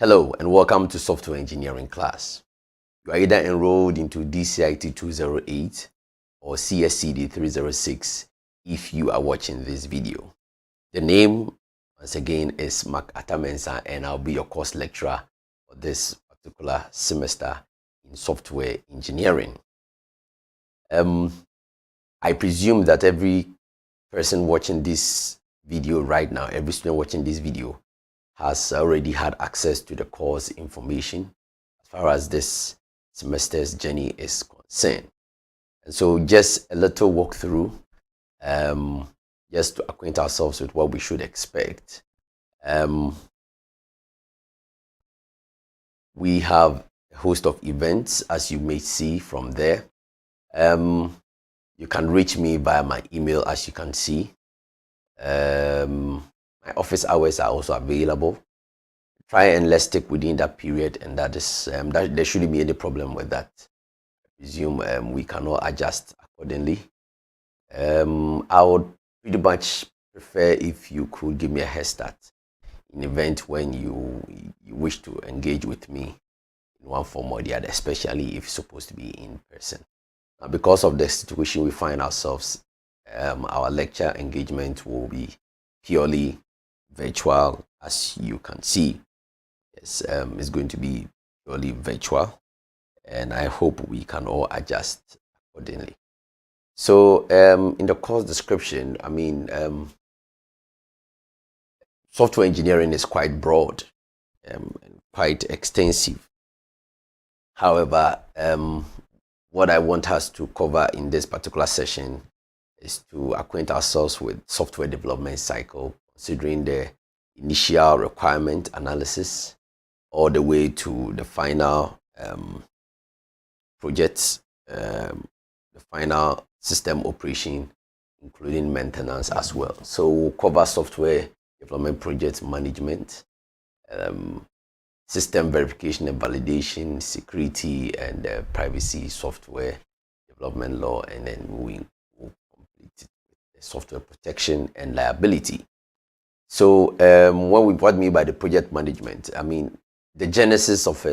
Hello and welcome to Software Engineering class. You are either enrolled into DCIT 208 or CSCD 306 if you are watching this video. The name, once again, is Mark Atamensa and I'll be your course lecturer for this particular semester in software engineering. I presume that every person watching this video right now, every student watching this video, has already had access to the course information as far as this semester's journey is concerned. And so just a little walkthrough, just to acquaint ourselves with what we should expect. We have a host of events, as you may see from there. You can reach me via my email, as you can see. My office hours are also available. Try and let's stick within that period, and that is that there shouldn't be any problem with that. I presume we cannot adjust accordingly. I would pretty much prefer if you could give me a head start in event when you wish to engage with me in one form or the other, especially if it's supposed to be in person. Now, because of the situation we find ourselves, our lecture engagement will be purely virtual, as you can see. Yes, it's going to be purely virtual, and I hope we can all adjust accordingly. So in the course description, software engineering is quite broad and quite extensive. However, what I want us to cover in this particular session is to acquaint ourselves with software development cycle, considering the initial requirement analysis all the way to the final projects, the final system operation, including maintenance as well. So we'll cover software development project management, system verification and validation, security and privacy, software development law, and then we will complete it with software protection and liability. So what I mean by the project management, the genesis of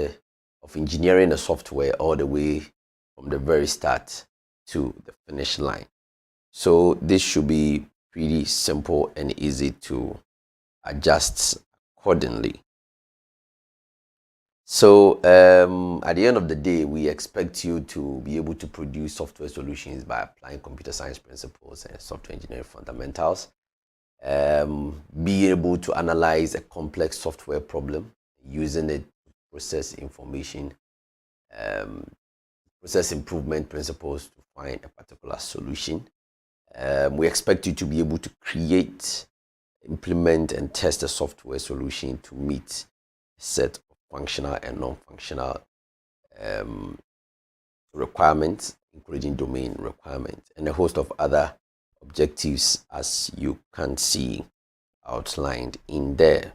engineering a software all the way from the very start to the finish line. So this should be pretty simple and easy to adjust accordingly. So at the end of the day, we expect you to be able to produce software solutions by applying computer science principles and software engineering fundamentals. Be able to analyze a complex software problem using it to process information, process improvement principles to find a particular solution. We expect you to be able to create, implement, and test a software solution to meet a set of functional and non-functional requirements, including domain requirements, and a host of other objectives, as you can see outlined in there.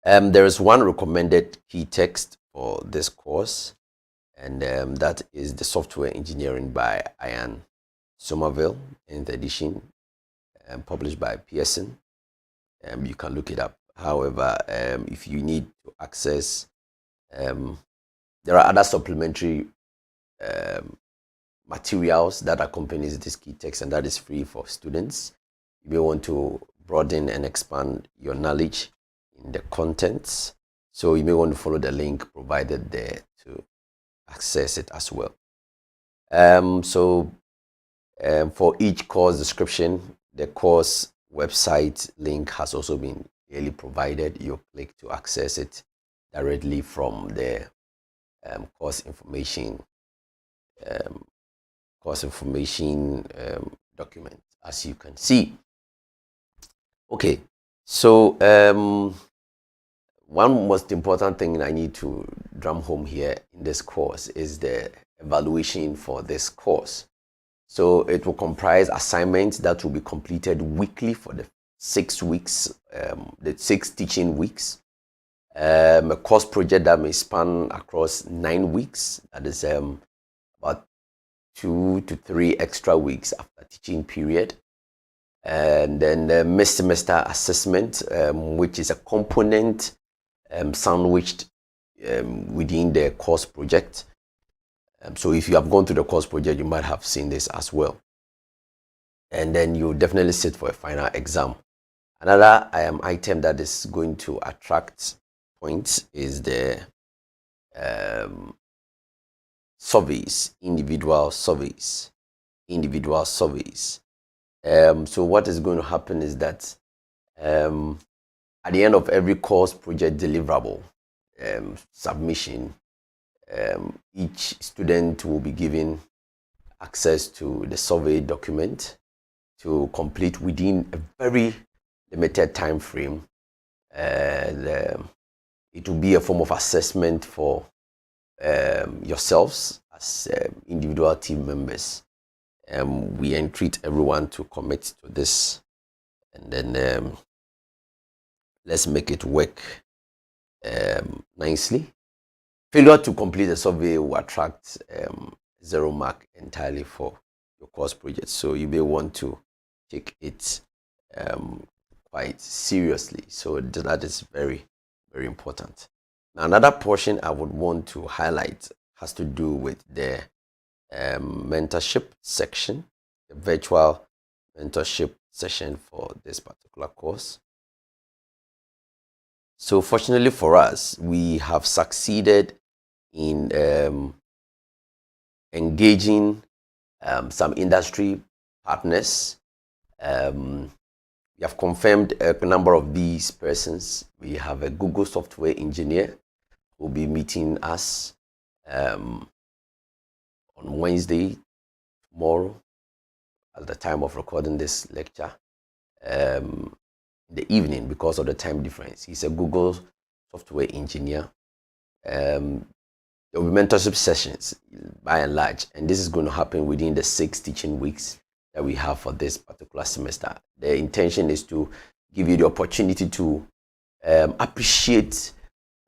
There is one recommended key text for this course, and that is the Software Engineering by Ian Somerville, 10th edition, published by Pearson. You can look it up. However, if you need to access, there are other supplementary materials that accompanies this key text, and that is free for students. You may want to broaden and expand your knowledge in the contents, so you may want to follow the link provided there to access it as well. For each course description, the course website link has also been clearly provided. You click to access it directly from the course information document, as you can see. Okay, so one most important thing I need to drum home here in this course is the evaluation for this course. So it will comprise assignments that will be completed weekly for the 6 weeks, the 6 teaching weeks. A course project that may span across 9 weeks, that is about 2 to 3 extra weeks after teaching period. And then the mid-semester assessment, which is a component sandwiched within the course project. So if you have gone through the course project, you might have seen this as well. And then you definitely sit for a final exam. Another item that is going to attract points is the surveys, individual surveys. So what is going to happen is that at the end of every course project deliverable submission, each student will be given access to the survey document to complete within a very limited time frame. And it will be a form of assessment for yourselves as individual team members. We entreat everyone to commit to this, and then let's make it work nicely. Failure to complete the survey will attract 0 mark entirely for your course project. So you may want to take it quite seriously. So that is very, very important. Now, another portion I would want to highlight has to do with the mentorship section, the virtual mentorship session for this particular course. So fortunately for us, we have succeeded in engaging some industry partners. We have confirmed a number of these persons. We have a Google software engineer who will be meeting us on Wednesday, tomorrow, at the time of recording this lecture, in the evening because of the time difference. He's a Google software engineer. There will be mentorship sessions by and large, and this is going to happen within the 6 teaching weeks that we have for this particular semester. The intention is to give you the opportunity to appreciate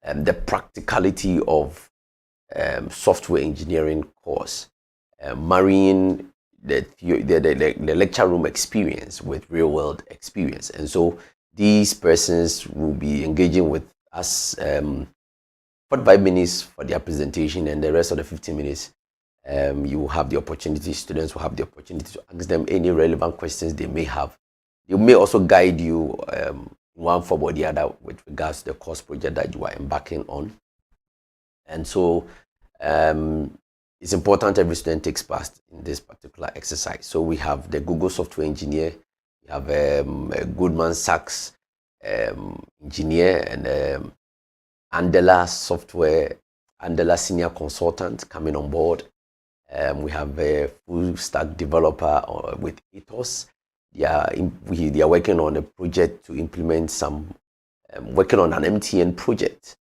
the practicality of software engineering course, marrying the lecture room experience with real world experience. And so these persons will be engaging with us 45 minutes for their presentation, and the rest of the 15 minutes you will have the opportunity, students will have the opportunity to ask them any relevant questions they may have. They may also guide you one form or the other with regards to the course project that you are embarking on. And so it's important every student takes part in this particular exercise. So we have the Google software engineer, we have a Goldman Sachs engineer, and Andela senior consultant coming on board. We have a full stack developer with Ethos. They are working on a project to implement working on an MTN project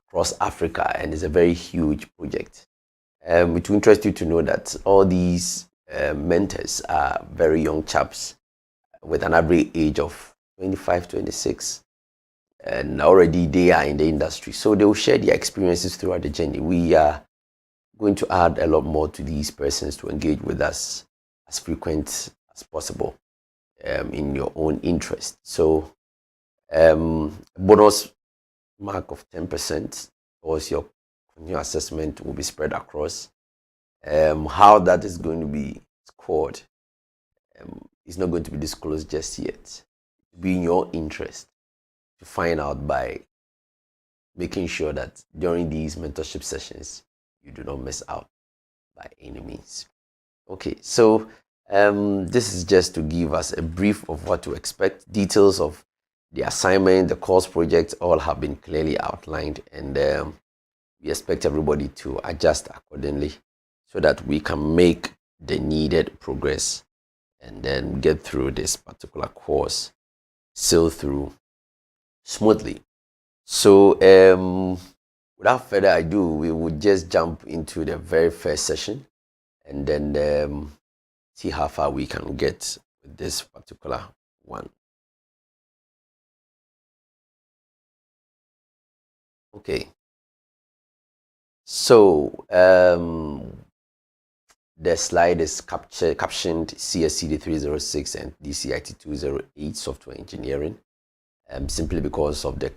across Africa, and it's a very huge project. It will interest you to know that all these mentors are very young chaps with an average age of 25, 26, and already they are in the industry. So they will share their experiences throughout the journey. We are going to add a lot more to these persons to engage with us as frequent as possible in your own interest. So bonus mark of 10% towards your continuing assessment will be spread across. How that is going to be scored is not going to be disclosed just yet. It will be in your interest to find out by making sure that during these mentorship sessions you do not miss out by any means. Okay, so this is just to give us a brief of what to expect. Details of the assignment, the course project, all have been clearly outlined, and we expect everybody to adjust accordingly so that we can make the needed progress and then get through this particular course, sail through smoothly. So without further ado, we would just jump into the very first session and then see how far we can get with this particular one. Okay. So the slide is captioned CSCD 306 and DCIT 208 software engineering. simply because of the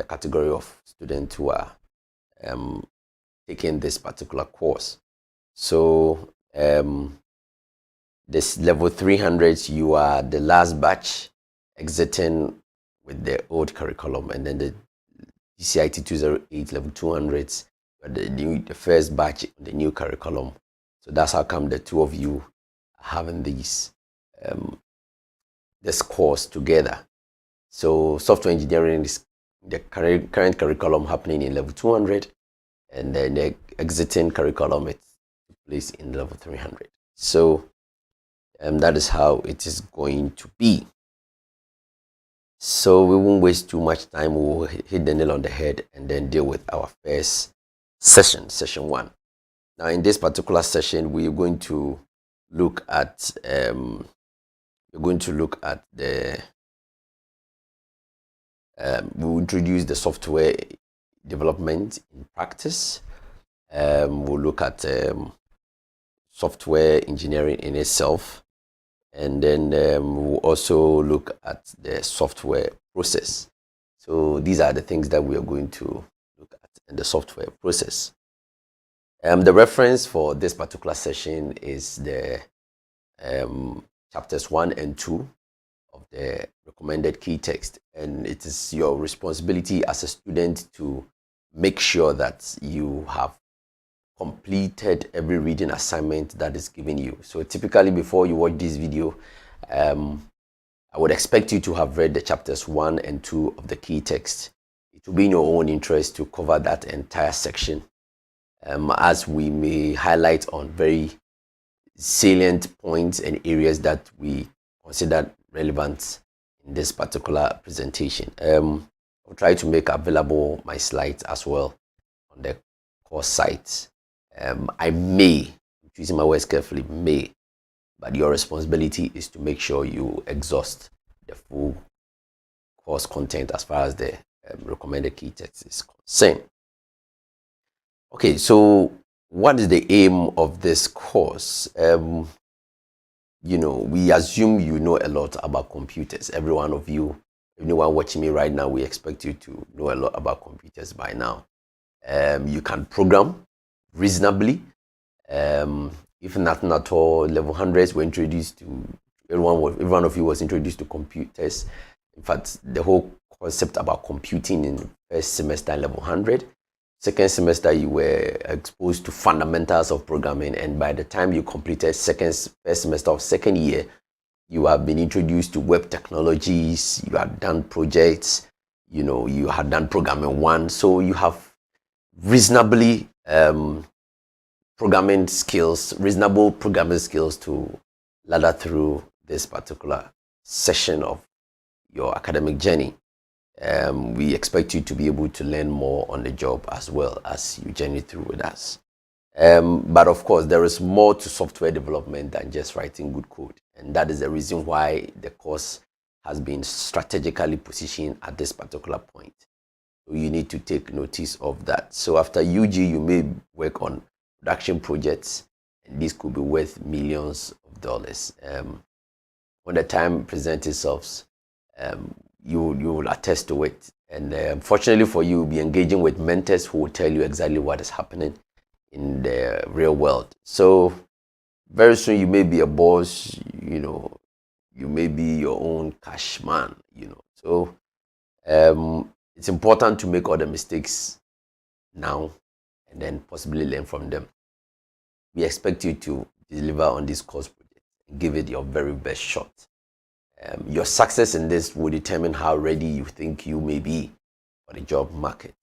category of students who are taking this particular course. So this level 300s, you are the last batch exiting with the old curriculum, and then the GCIT 208 level 200s, the first batch in the new curriculum. So that's how come the two of you are having this course together. So software engineering is the current curriculum happening in level 200, and then the exiting curriculum is placed in level 300. So that is how it is going to be. So we won't waste too much time. We'll hit the nail on the head and then deal with our first session 1. Now in this particular session, we're going to look at we'll introduce the software development in practice. We'll look at software engineering in itself, and then we'll also look at the software process. So these are the things that we are going to look at in the software process. The reference for this particular session is the chapters 1 and 2 of the recommended key text, and it is your responsibility as a student to make sure that you have completed every reading assignment that is given you. So typically before you watch this video, I would expect you to have read the chapters 1 and 2 of the key text. It will be in your own interest to cover that entire section, as we may highlight on very salient points and areas that we consider relevant in this particular presentation. I'll try to make available my slides as well on the course site. I may, choosing my words carefully, may, but your responsibility is to make sure you exhaust the full course content as far as the recommended key text is concerned. Okay, so what is the aim of this course? We assume you know a lot about computers. Every one of you, anyone watching me right now, we expect you to know a lot about computers by now. You can program reasonably. If nothing at all, level 100s were introduced to every one of you was introduced to computers. In fact, the whole concept about computing in first semester level 100. Second semester, you were exposed to fundamentals of programming, and by the time you completed first semester of second year, you have been introduced to web technologies. You had done projects. You had done programming 1, so you have reasonably reasonable programming skills to ladder through this particular session of your academic journey. We expect you to be able to learn more on the job as well as you journey through with us. But of course, there is more to software development than just writing good code. And that is the reason why the course has been strategically positioned at this particular point. So you need to take notice of that. So after UG, you may work on production projects, and this could be worth millions of dollars. When the time presents itself, you will attest to it. And fortunately for you, you'll be engaging with mentors who will tell you exactly what is happening in the real world. So very soon you may be a boss, you may be your own cash man, So it's important to make all the mistakes now and then possibly learn from them. We expect you to deliver on this course project and give it your very best shot. Your success in this will determine how ready you think you may be for the job market.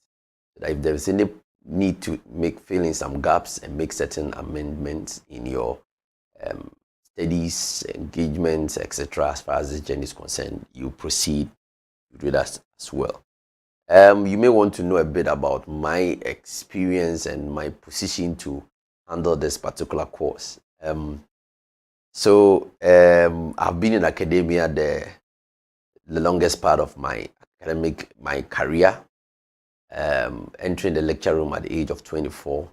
So if there is any need to fill in some gaps and make certain amendments in your studies, engagements, etc., as far as this journey is concerned, you proceed with that as well. You may want to know a bit about my experience and my position to handle this particular course. So I've been in academia the longest part of my career, entering the lecture room at the age of 24,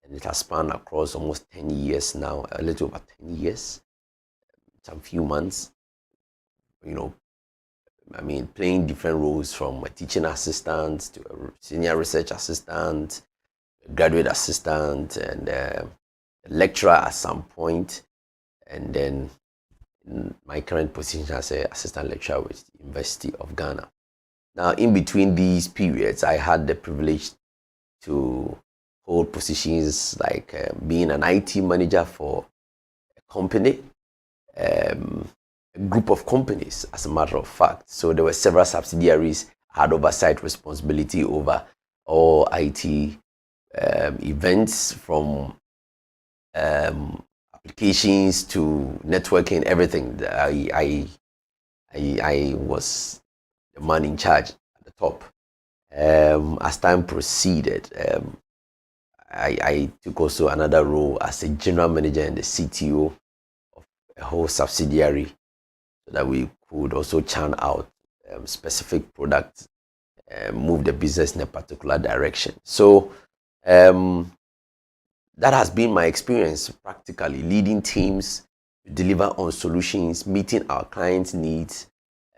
and it has spanned across almost 10 years now, a little over 10 years, some few months, I mean, playing different roles from a teaching assistant to a senior research assistant, a graduate assistant, and a lecturer at some point, and then my current position as an assistant lecturer with the University of Ghana. Now, in between these periods, I had the privilege to hold positions like being an IT manager for a company, a group of companies, as a matter of fact. So there were several subsidiaries. I had oversight responsibility over all IT events, from applications to networking, everything. I was the man in charge at the top. As time proceeded, I took also another role as a general manager and the CTO of a whole subsidiary, so that we could also churn out specific products, move the business in a particular direction. So that has been my experience, practically leading teams to deliver on solutions, meeting our clients' needs.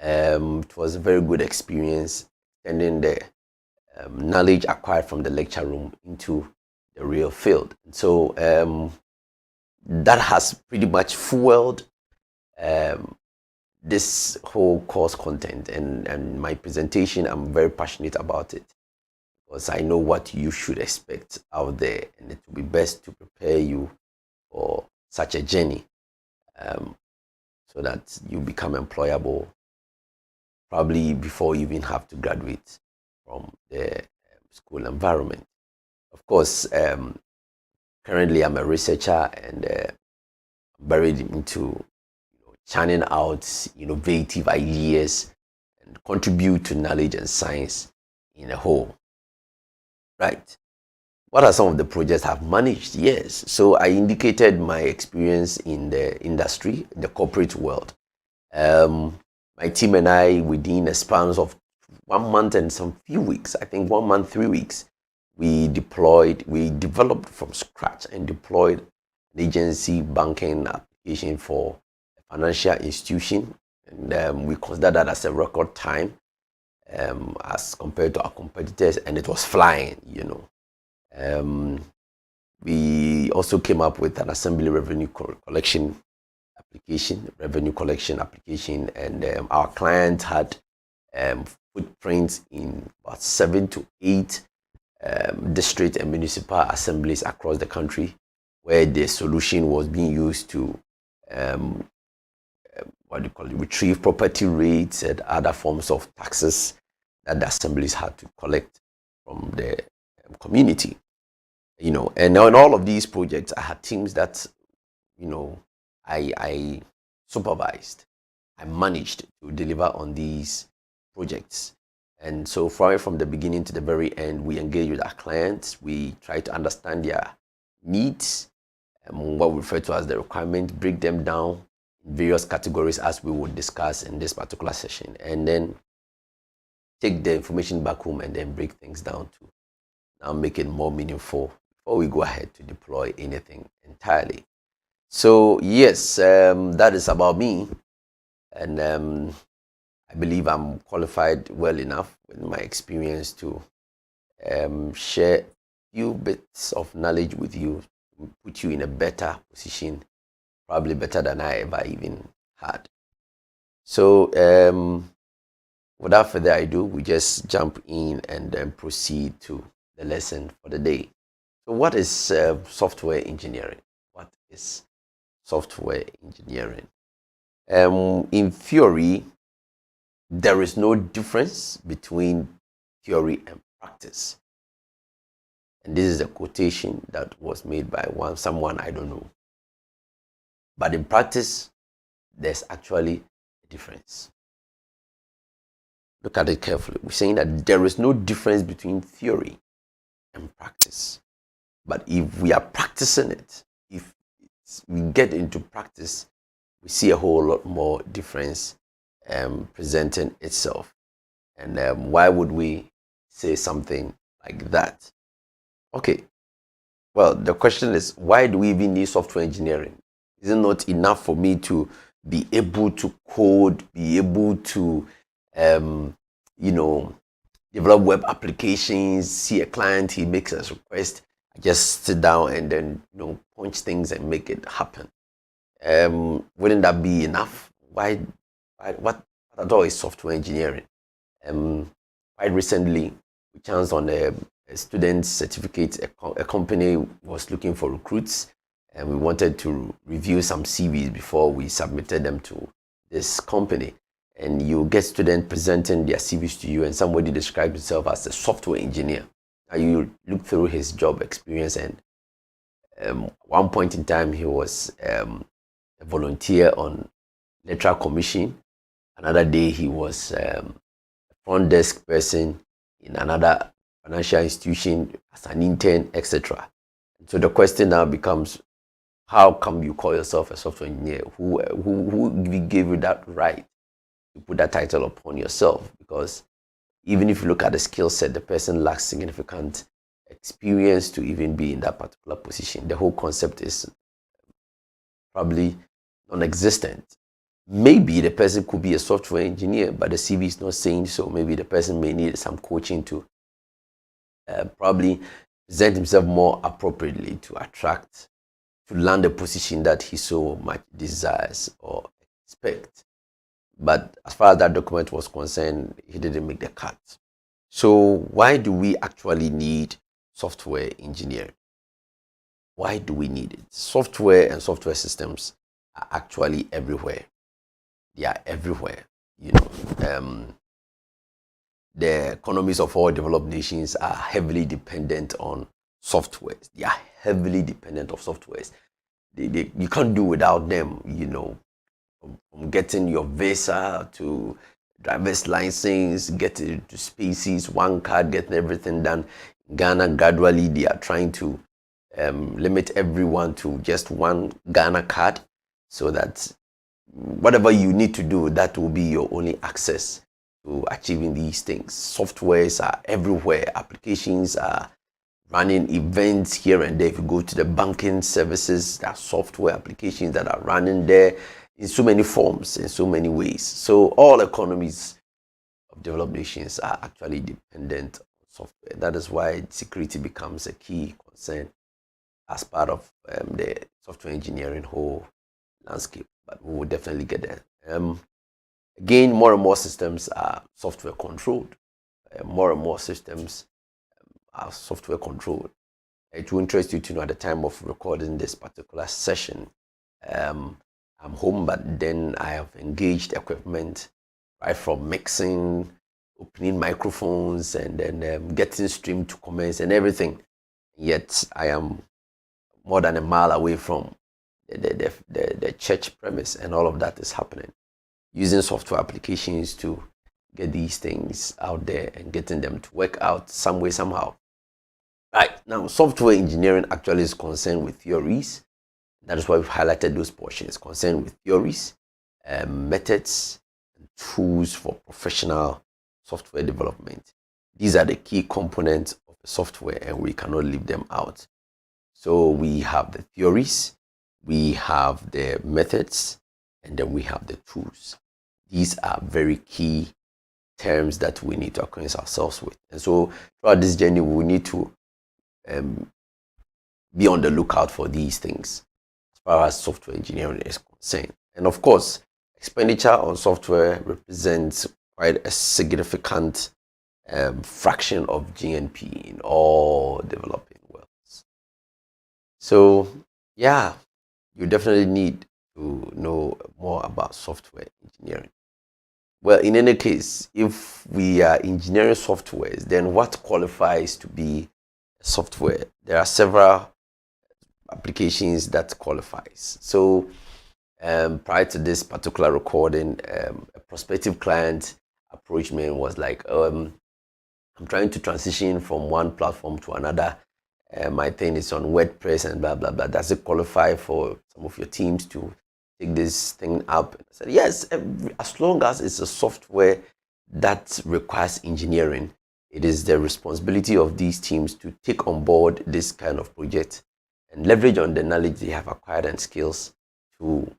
It was a very good experience, extending the knowledge acquired from the lecture room into the real field. So that has pretty much fueled this whole course content, and my presentation. I'm very passionate about it, because I know what you should expect out there, and it will be best to prepare you for such a journey, so that you become employable probably before you even have to graduate from the school environment. Of course, currently I'm a researcher, and buried into churning out innovative ideas and contribute to knowledge and science in a whole. Right. What are some of the projects I've managed? Yes. So I indicated my experience in the industry, the corporate world. My team and I, within a span of 1 month and some few weeks, I think 1 month, 3 weeks, we developed from scratch and deployed an agency banking application for a financial institution. And we consider that as a record time, as compared to our competitors, and it was flying. We also came up with an assembly revenue collection application, and our client had footprints in about 7 to 8 district and municipal assemblies across the country, where the solution was being used to retrieve property rates and other forms of taxes that the assemblies had to collect from the community. And on all of these projects, I had teams that I supervised. I managed to deliver on these projects. And so from the beginning to the very end, we engage with our clients. We try to understand their needs, what we refer to as the requirement, break them down in various categories, as we would discuss in this particular session, and then take the information back home and then break things down to now make it more meaningful before we go ahead to deploy anything entirely. So yes, that is about me, and I believe I'm qualified well enough with my experience to share a few bits of knowledge with you, put you in a better position, probably better than I ever even had. So without further ado, we just jump in and then proceed to the lesson for the day. So what is software engineering? What is software engineering? In theory, there is no difference between theory and practice. And this is a quotation that was made by someone I don't know. But in practice, there's actually a difference. Look at it carefully. We're saying that there is no difference between theory and practice. But if we are practicing it, if we get into practice, we see a whole lot more difference presenting itself. And why would we say something like that? Okay, well, the question is, why do we even need software engineering? Is it not enough for me to be able to code, be able to you know, develop web applications, see a client, he makes a request, I just sit down and then, punch things and make it happen. Wouldn't that be enough? What at all is software engineering? Quite recently, we chanced on a student certificate. A company was looking for recruits, and we wanted to review some CVs before we submitted them to this company. And you get students presenting their CVs to you, and somebody describes himself as a software engineer. Now you look through his job experience, and one point in time he was a volunteer on electoral commission. Another day he was a front desk person in another financial institution as an intern, etc. So the question now becomes, how come you call yourself a software engineer? Who gave you that right to put that title upon yourself? Because even if you look at the skill set, the person lacks significant experience to even be in that particular position. The whole concept is probably non-existent. Maybe the person could be a software engineer, but the CV is not saying so. Maybe the person may need some coaching to probably present himself more appropriately to land a position that he so much desires or expects. But as far as that document was concerned, he didn't make the cut. So why do we actually need software engineering? Why do we need it? Software and software systems are actually everywhere. They are everywhere. The economies of all developed nations are heavily dependent on softwares. They are heavily dependent on softwares. You can't do without them, from getting your visa to driver's license, getting to species, one card, getting everything done. Ghana, gradually, they are trying to limit everyone to just one Ghana card, so that whatever you need to do, that will be your only access to achieving these things. Softwares are everywhere. Applications are running events here and there. If you go to the banking services, there are software applications that are running there in so many forms, in so many ways. So all economies of developed nations are actually dependent on software. That is why security becomes a key concern as part of the software engineering whole landscape. But we will definitely get there. Again, more and more systems are software controlled. More and more systems are software controlled. It will interest you to know, at the time of recording this particular session, I'm home, but then I have engaged equipment, right from mixing, opening microphones, and then getting stream to comments and everything. Yet I am more than a mile away from the church premise, and all of that is happening. Using software applications to get these things out there and getting them to work out some way, somehow. Right, now software engineering actually is concerned with theories. That is why we've highlighted those portions, concerned with theories, methods, and tools for professional software development. These are the key components of the software, and we cannot leave them out. So we have the theories, we have the methods, and then we have the tools. These are very key terms that we need to acquaint ourselves with. And so throughout this journey, we need to be on the lookout for these things as far as software engineering is concerned. And of course, expenditure on software represents quite a significant fraction of GNP in all developing worlds. So yeah, you definitely need to know more about software engineering. Well, in any case, if we are engineering softwares, then what qualifies to be software? There are several applications that qualifies. So prior to this particular recording, a prospective client approached me and was like, I'm trying to transition from one platform to another. My thing is on WordPress and blah, blah, blah. Does it qualify for some of your teams to take this thing up? I said, yes, as long as it's a software that requires engineering, it is the responsibility of these teams to take on board this kind of project and leverage on the knowledge they have acquired and skills to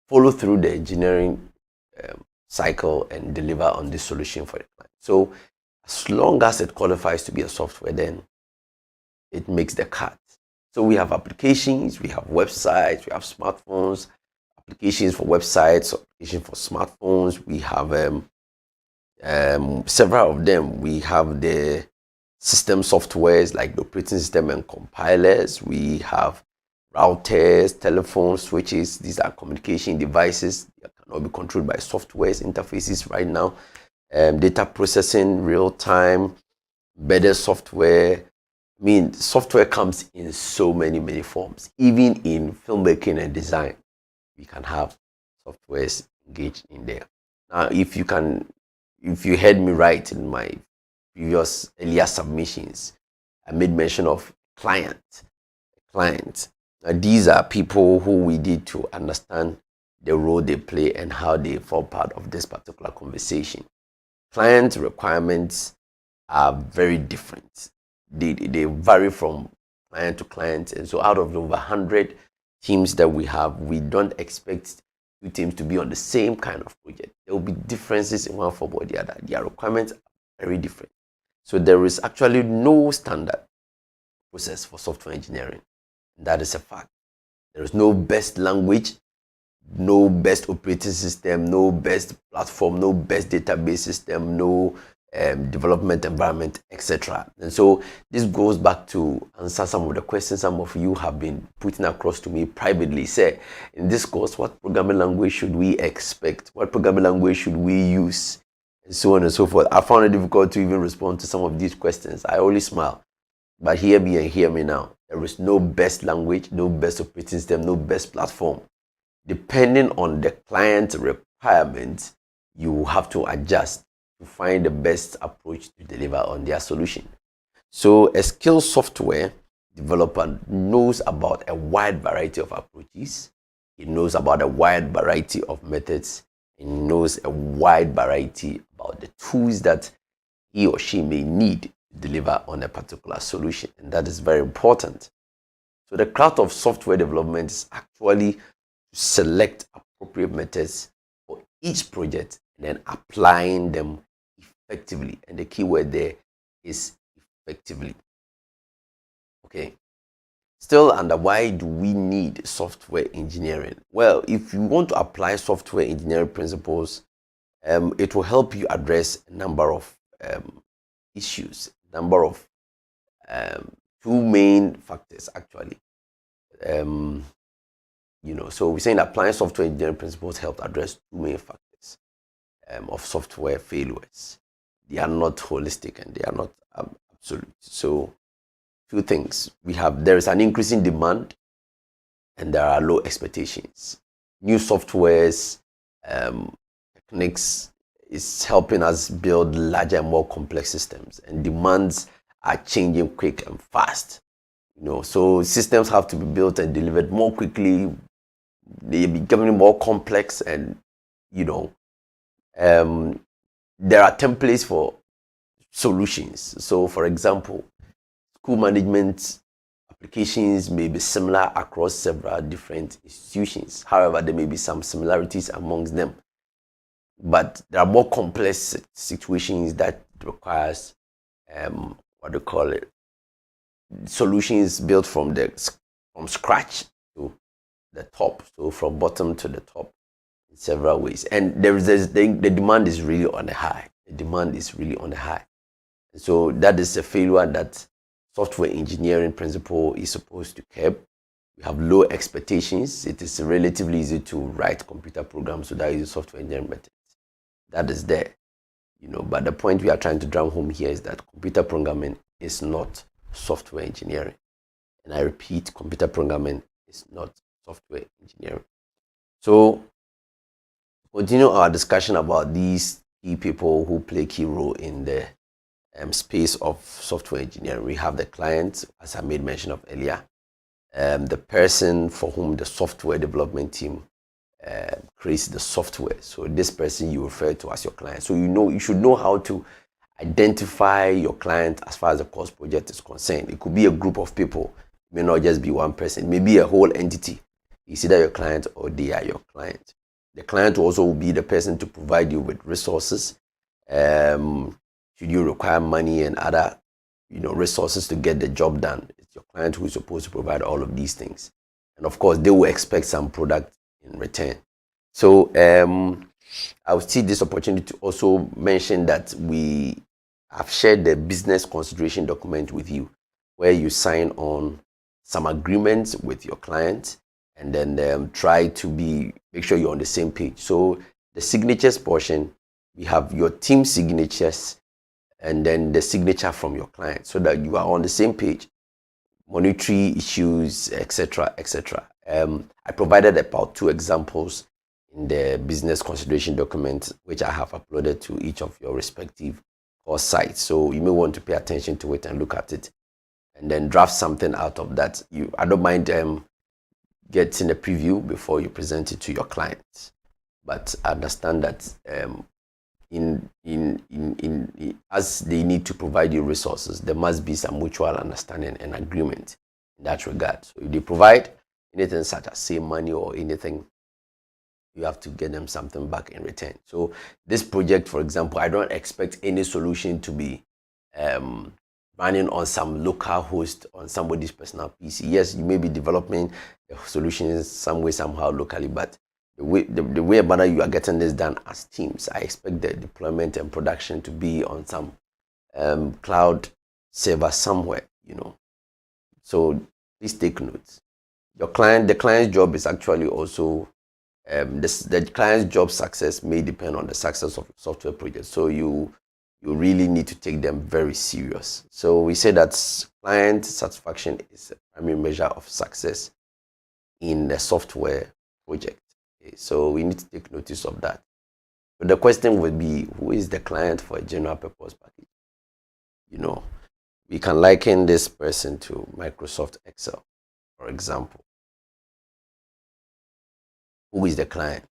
follow through the engineering cycle and deliver on this solution for the client. So as long as it qualifies to be a software, then it makes the cut. So we have applications, we have websites, we have smartphones, applications for websites, applications for smartphones. We have several of them. We have the system softwares like the operating system and compilers. We have routers, telephone switches. These are communication devices that cannot be controlled by softwares, interfaces right now. Data processing, real time, better software. I mean, software comes in so many forms. Even in filmmaking and design, we can have softwares engaged in there. Now, if you heard me right in my previous earlier submissions, I made mention of clients. Now, these are people who we need to understand the role they play and how they form part of this particular conversation. Client requirements are very different. They vary from client to client, and so out of the over 100 teams that we have, we don't expect two teams to be on the same kind of project. There will be differences in one form or the other. Their requirements are very different. So there is actually no standard process for software engineering. That is a fact. There is no best language, no best operating system, no best platform, no best database system, no development environment, etc. And so this goes back to answer some of the questions some of you have been putting across to me privately. Say, in this course, what programming language should we expect? What programming language should we use? And so on and so forth. I found it difficult to even respond to some of these questions. I only smile. But hear me and hear me now. There is no best language, no best operating system, no best platform. Depending on the client requirements, you have to adjust to find the best approach to deliver on their solution. So a skilled software developer knows about a wide variety of approaches. He knows about a wide variety of methods. He knows a wide variety about the tools that he or she may need to deliver on a particular solution. And that is very important. So the craft of software development is actually to select appropriate methods for each project and then applying them effectively. And the key word there is effectively. Okay. Still, under why do we need software engineering? Well, if you want to apply software engineering principles, it will help you address a number of issues, number of two main factors actually. So we're saying that applying software engineering principles help address two main factors of software failures. They are not holistic and they are not absolute. So two things. There is an increasing demand and there are low expectations. New softwares, techniques is helping us build larger and more complex systems, and demands are changing quick and fast. So systems have to be built and delivered more quickly. They are becoming more complex, and there are templates for solutions. So, for example, school management applications may be similar across several different institutions. However, there may be some similarities amongst them. But there are more complex situations that requires solutions built from scratch to the top, so from bottom to the top in several ways. And the demand is really on the high. So that is a failure that software engineering principle is supposed to curb. We have low expectations. It is relatively easy to write computer programs without using software engineering methods. That is there, but the point we are trying to drive home here is that computer programming is not software engineering. And I repeat, computer programming is not software engineering. So, continue our discussion about these key people who play key role in the space of software engineering. We have the client, as I made mention of earlier, the person for whom the software development team creates the software. So this person you refer to as your client. So you should know how to identify your client as far as the course project is concerned. It could be a group of people. It may not just be one person. It may be a whole entity. It's either your client or they are your client. The client also will be the person to provide you with resources. Should you require money and other, resources to get the job done, it's your client who is supposed to provide all of these things. And of course, they will expect some product in return. So I will see this opportunity to also mention that we have shared the business consideration document with you, where you sign on some agreements with your client, and then try to make sure you're on the same page. So the signatures portion, we have your team signatures and then the signature from your client, so that you are on the same page. Monetary issues, etc., etc. I provided about 2 examples in the business consideration document, which I have uploaded to each of your respective course sites. So you may want to pay attention to it and look at it, and then draft something out of that. I don't mind getting a preview before you present it to your clients, but I understand that as they need to provide you resources, there must be some mutual understanding and agreement in that regard. So if they provide anything such as say money or anything, you have to get them something back in return. So this project, for example, I don't expect any solution to be running on some local host on somebody's personal PC. Yes, you may be developing the solutions some way, somehow locally, but the way about you are getting this done as teams, I expect the deployment and production to be on some cloud server somewhere, So please take notes. The client's job is actually also the client's job success may depend on the success of software projects. So you really need to take them very serious. So we say that client satisfaction is a primary measure of success in a software project. Okay, so we need to take notice of that. But the question would be, who is the client for a general purpose package? We can liken this person to Microsoft Excel, for example. Who is the client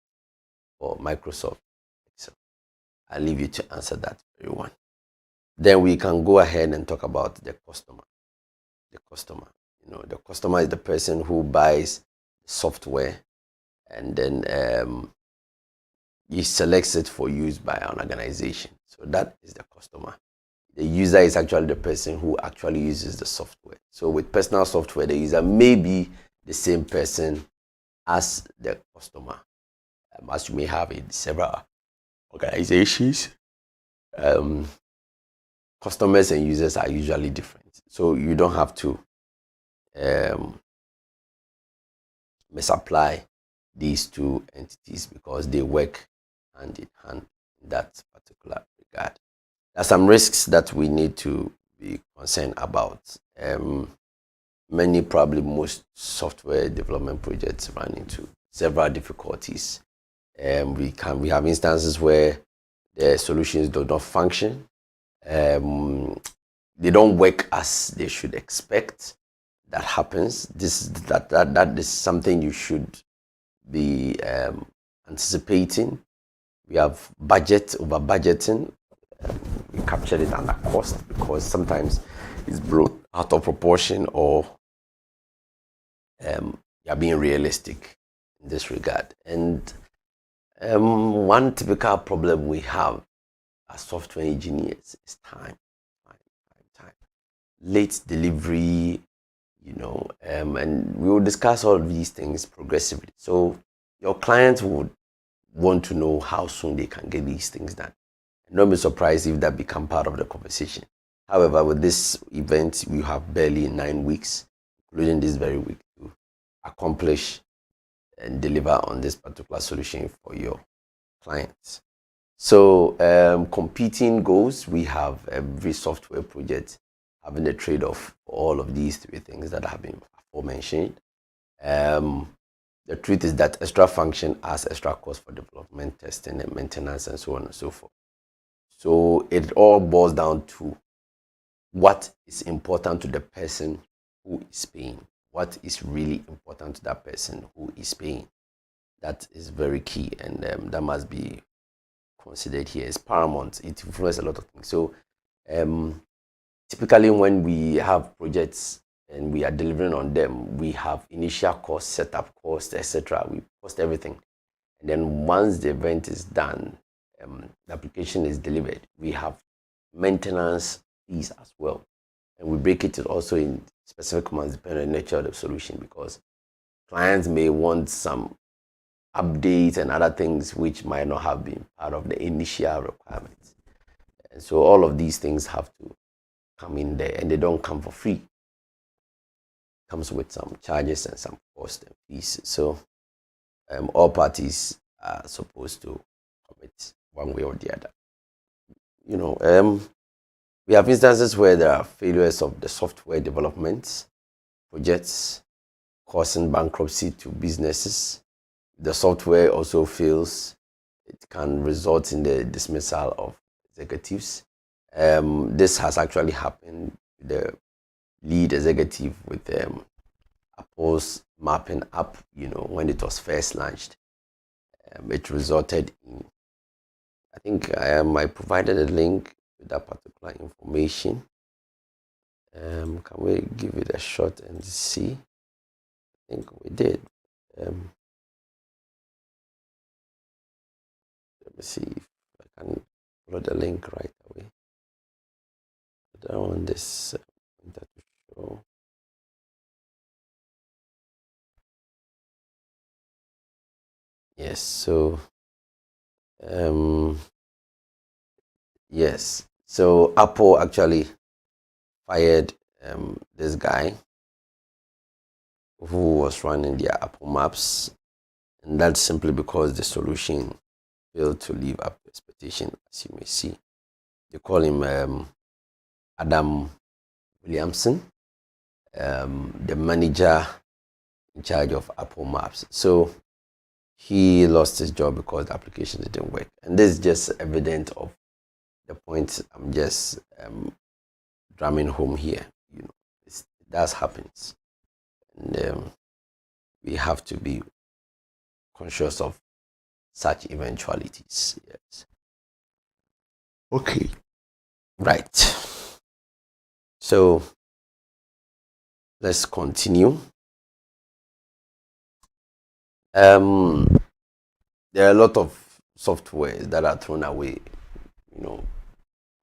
for Microsoft Excel? I'll leave you to answer that, everyone. Then we can go ahead and talk about the customer. The customer, the customer is the person who buys software, and then he selects it for use by an organization. So that is the customer. The user is actually the person who actually uses the software. So with personal software, the user may be the same person as the customer, as you may have in several organizations. Customers and users are usually different, so you don't have to misapply these 2 entities, because they work hand in hand in that particular regard. There are some risks that we need to be concerned about. Most software development projects run into several difficulties. We have instances where the solutions do not function. They don't work as they should expect. That happens. That is something you should be anticipating. We have over budgeting. We captured it under cost, because sometimes it's blown out of proportion, or you're being realistic in this regard. And one typical problem we have as software engineers is time. Late delivery, and we will discuss all of these things progressively. So your clients would want to know how soon they can get these things done. And don't be surprised if that become part of the conversation. However, with this event, we have barely 9 weeks, including this very week, to accomplish and deliver on this particular solution for your clients. So competing goals, we have every software project having a trade-off for all of these 3 things that have been aforementioned. The truth is that extra function has extra cost for development, testing, and maintenance, and so on and so forth. So it all boils down to what is important to the person who is paying. What is really important to that person who is paying? That is very key, and that must be considered here. It's paramount. It influences a lot of things. So typically when we have projects and we are delivering on them, we have initial costs, setup costs, etc. We cost everything. And then once the event is done, the application is delivered, we have maintenance fees as well. And we break it also in specific months depending on the nature of the solution, because clients may want some updates and other things which might not have been part of the initial requirements. And so all of these things have to come in there, and they don't come for free. It comes with some charges and some cost and fees. So all parties are supposed to commit one way or the other. We have instances where there are failures of the software development projects causing bankruptcy to businesses. The software also fails, it can result in the dismissal of executives. This has actually happened with the lead executive with Apple's mapping app. When it was first launched, it resulted in, I think I provided a link with that particular information. Can we give it a shot and see? I think we did. Let me see if I can follow the link right away. I don't want this pointer to show. Yes, so yes, so Apple actually fired this guy who was running their Apple Maps, and that's simply because the solution failed to live up to expectation, as you may see. They call him Adam Williamson, the manager in charge of Apple Maps. So he lost his job because the application didn't work. And this is just evident of the point I'm just drumming home here. That happens. And we have to be conscious of such eventualities. Yes. Okay. Right. So let's continue. There are a lot of softwares that are thrown away.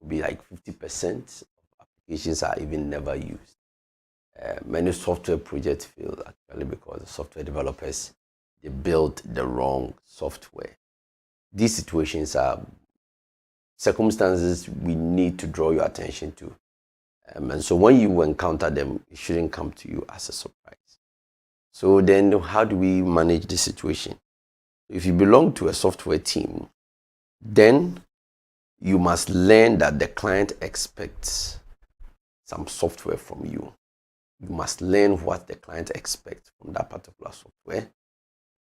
Be like 50% of applications are even never used. Many software projects fail actually because the software developers, they built the wrong software. These situations are circumstances we need to draw your attention to. And so when you encounter them, it shouldn't come to you as a surprise. So then how do we manage this situation? If you belong to a software team, then you must learn that the client expects some software from you. You must learn what the client expects from that particular software.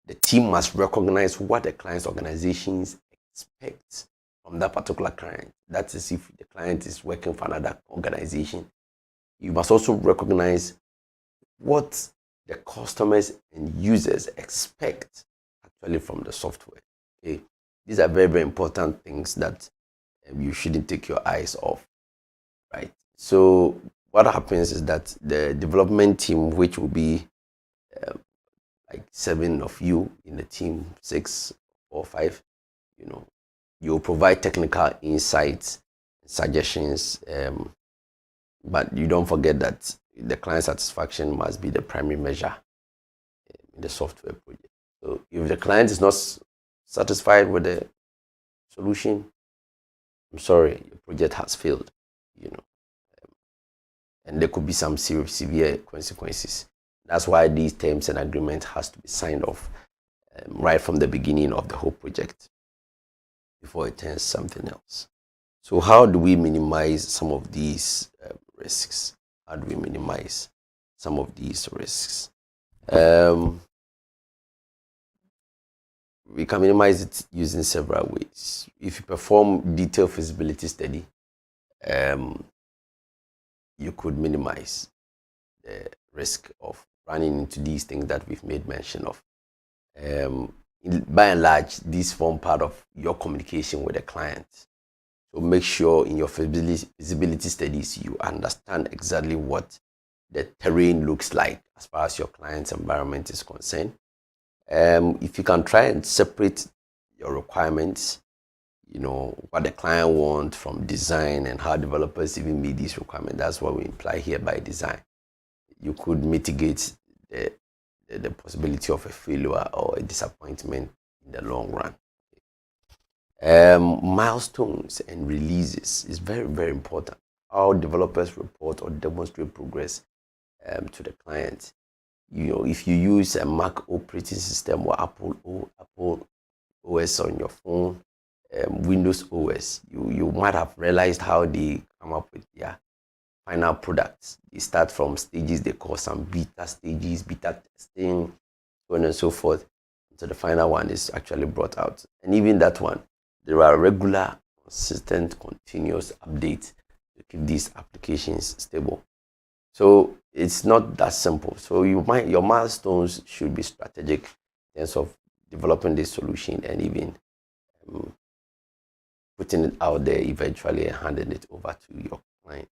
The team must recognize what the client's organizations expect from that particular client. That is, if the client is working for another organization, you must also recognize what the customers and users expect actually from the software. Okay, these are very, very important things that you shouldn't take your eyes off, right? So what happens is that the development team, which will be like 7 of you in the team, 6 or 5, you'll provide technical insights, suggestions, but you don't forget that the client satisfaction must be the primary measure in the software project. So if the client is not satisfied with the solution, I'm sorry, your project has failed, and there could be some severe consequences. That's why these terms and agreement has to be signed off right from the beginning of the whole project before it turns something else. So how do we minimize some of these risks? How do we minimize some of these risks? We can minimize it using several ways. If you perform detailed feasibility study, you could minimize the risk of running into these things that we've made mention of. By and large, these form part of your communication with the client. So make sure in your feasibility studies, you understand exactly what the terrain looks like as far as your client's environment is concerned. If you can try and separate your requirements, what the client wants from design and how developers even meet these requirements, that's what we imply here by design. You could mitigate the possibility of a failure or a disappointment in the long run. Milestones and releases is very, very important. How developers report or demonstrate progress to the client. If you use a Mac operating system or Apple OS on your phone, Windows OS, you might have realized how they come up with their final products. They start from stages they call some beta stages, beta testing, so on and so forth. So the final one is actually brought out. And even that one, there are regular, consistent, continuous updates to keep these applications stable. So it's not that simple. So your milestones should be strategic in terms of developing this solution and even putting it out there eventually and handing it over to your client.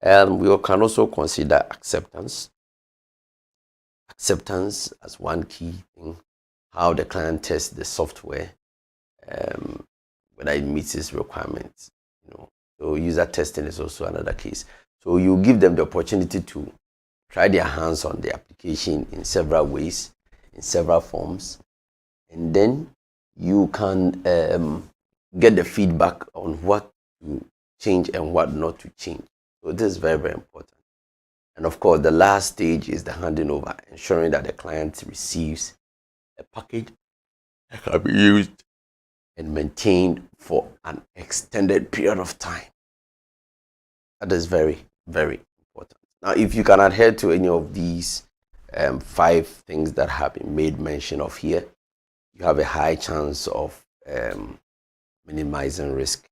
And we can also consider acceptance. Acceptance as one key thing, how the client tests the software, whether it meets its requirements. So user testing is also another case. So you give them the opportunity to try their hands on the application in several ways, in several forms, and then you can get the feedback on what to change and what not to change. So this is very, very important. And of course, the last stage is the handing over, ensuring that the client receives a package that can be used and maintained for an extended period of time. That is very, very important. Now, if you can adhere to any of these 5 things that have been made mention of here, you have a high chance of minimizing risk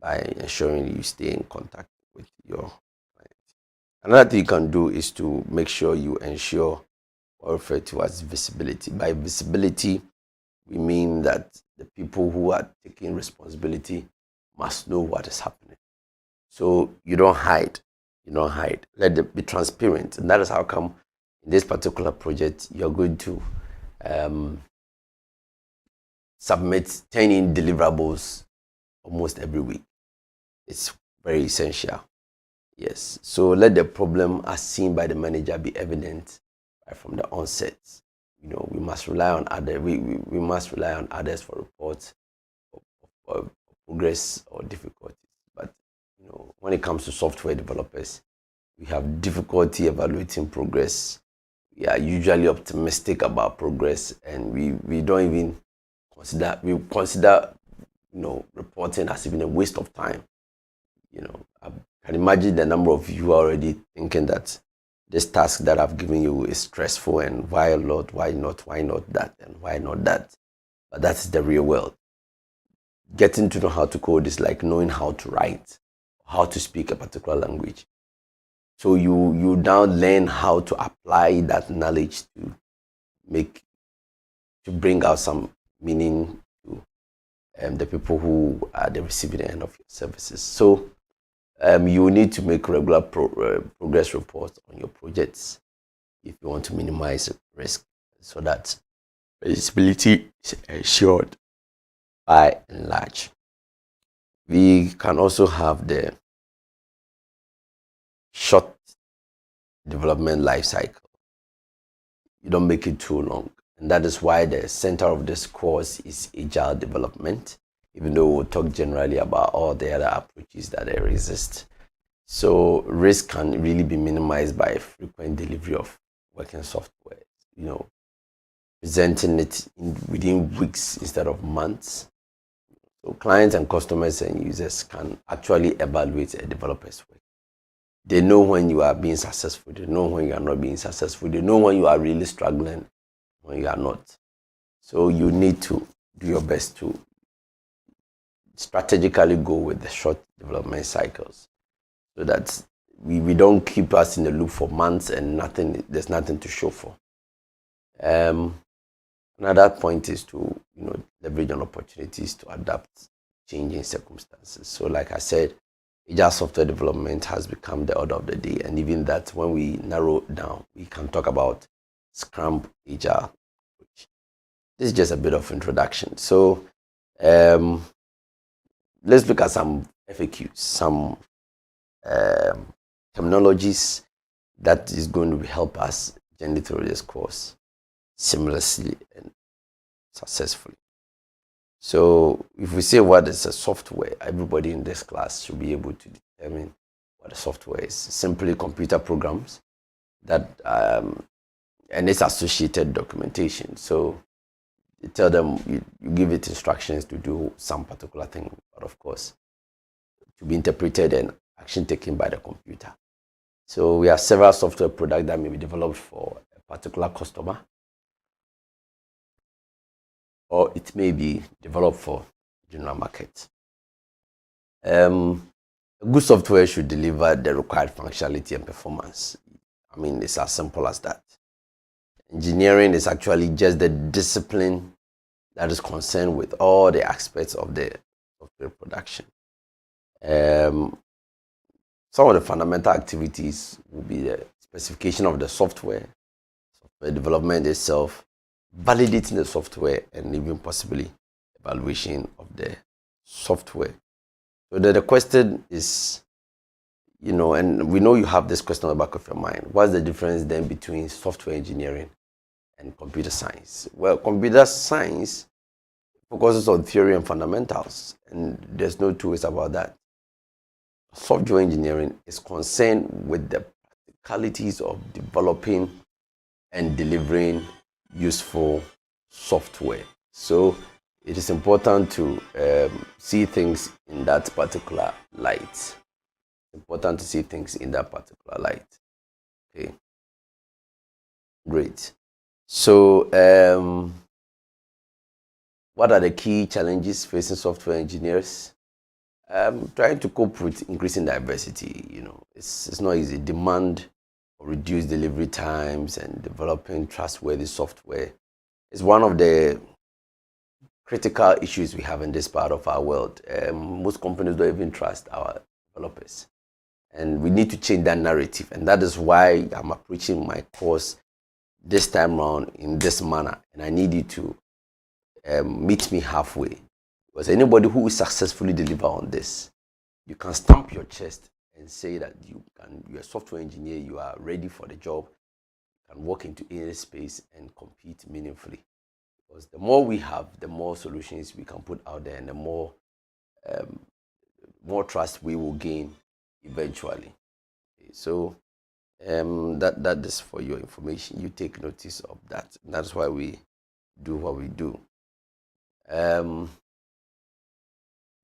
by ensuring you stay in contact with your client. Another thing you can do is to make sure you ensure what we refer to as visibility. By visibility, we mean that the people who are taking responsibility must know what is happening. So you don't hide. Let them be transparent. And that is how come in this particular project, you're going to submit 10 in deliverables almost every week. It's very essential. Yes. So let the problem as seen by the manager be evident right from the onset. We must rely on others. We must rely on others for reports of progress or difficulties. But when it comes to software developers, we have difficulty evaluating progress. We are usually optimistic about progress, and we don't even consider reporting as even a waste of time. I can imagine the number of you are already thinking that this task that I've given you is stressful, and why a lot, why not that, and why not that. But that's the real world. Getting to know how to code is like knowing how to write, how to speak a particular language. So you now learn how to apply that knowledge to bring out some meaning to the people who are the receiving end of your services. So you need to make regular progress reports on your projects if you want to minimize risk, so that visibility is ensured by and large. We can also have the short development life cycle. You don't make it too long. And that is why the center of this course is agile development, even though we'll talk generally about all the other approaches that there exist. So risk can really be minimized by frequent delivery of working software, presenting it within weeks instead of months. So clients and customers and users can actually evaluate a developer's work. They know when you are being successful. They know when you are not being successful. They know when you are really struggling, when you are not. So you need to do your best to strategically go with the short development cycles, so that we don't keep us in the loop for months and there's nothing to show for. Another point is to leverage on opportunities to adapt changing circumstances. So like I said, agile software development has become the order of the day, and even that, when we narrow down, we can talk about Scrum Agile. this is just a bit of introduction. So um, let's look at some FAQs, some terminologies that is going to help us journey through this course seamlessly and successfully. So if we say what is a software, everybody in this class should be able to determine what a software is. Simply computer programs that and its associated documentation. So you tell them, you give it instructions to do some particular thing, but of course to be interpreted and action taken by the computer. So we have several software products that may be developed for a particular customer, or it may be developed for general market. A good software should deliver the required functionality and performance. I mean, it's as simple as that. Engineering is actually just the discipline that is concerned with all the aspects of the software production. Some of the fundamental activities will be the specification of the software development itself, validating the software, and even possibly evaluation of the software. So the question is, and we know you have this question on the back of your mind, what's the difference then between software engineering and computer science? Well, computer science focuses on theory and fundamentals, and there's no two ways about that. Software engineering is concerned with the practicalities of developing and delivering useful software. So it is important to see things in that particular light. Important to see things in that particular light. Okay, great. So what are the key challenges facing software engineers? Trying to cope with increasing diversity. It's not easy. Demand or reduced delivery times and developing trustworthy software is one of the critical issues we have in this part of our world. Most companies don't even trust our developers, and we need to change that narrative. And that is why I'm approaching my course this time around in this manner, and I need you to meet me halfway. Because anybody who will successfully deliver on this, you can stamp your chest and say that you're a software engineer, you are ready for the job, you can walk into any space and compete meaningfully. Because the more we have, the more solutions we can put out there, and the more trust we will gain eventually. Okay, so that is for your information. You take notice of that. That's why we do what we do.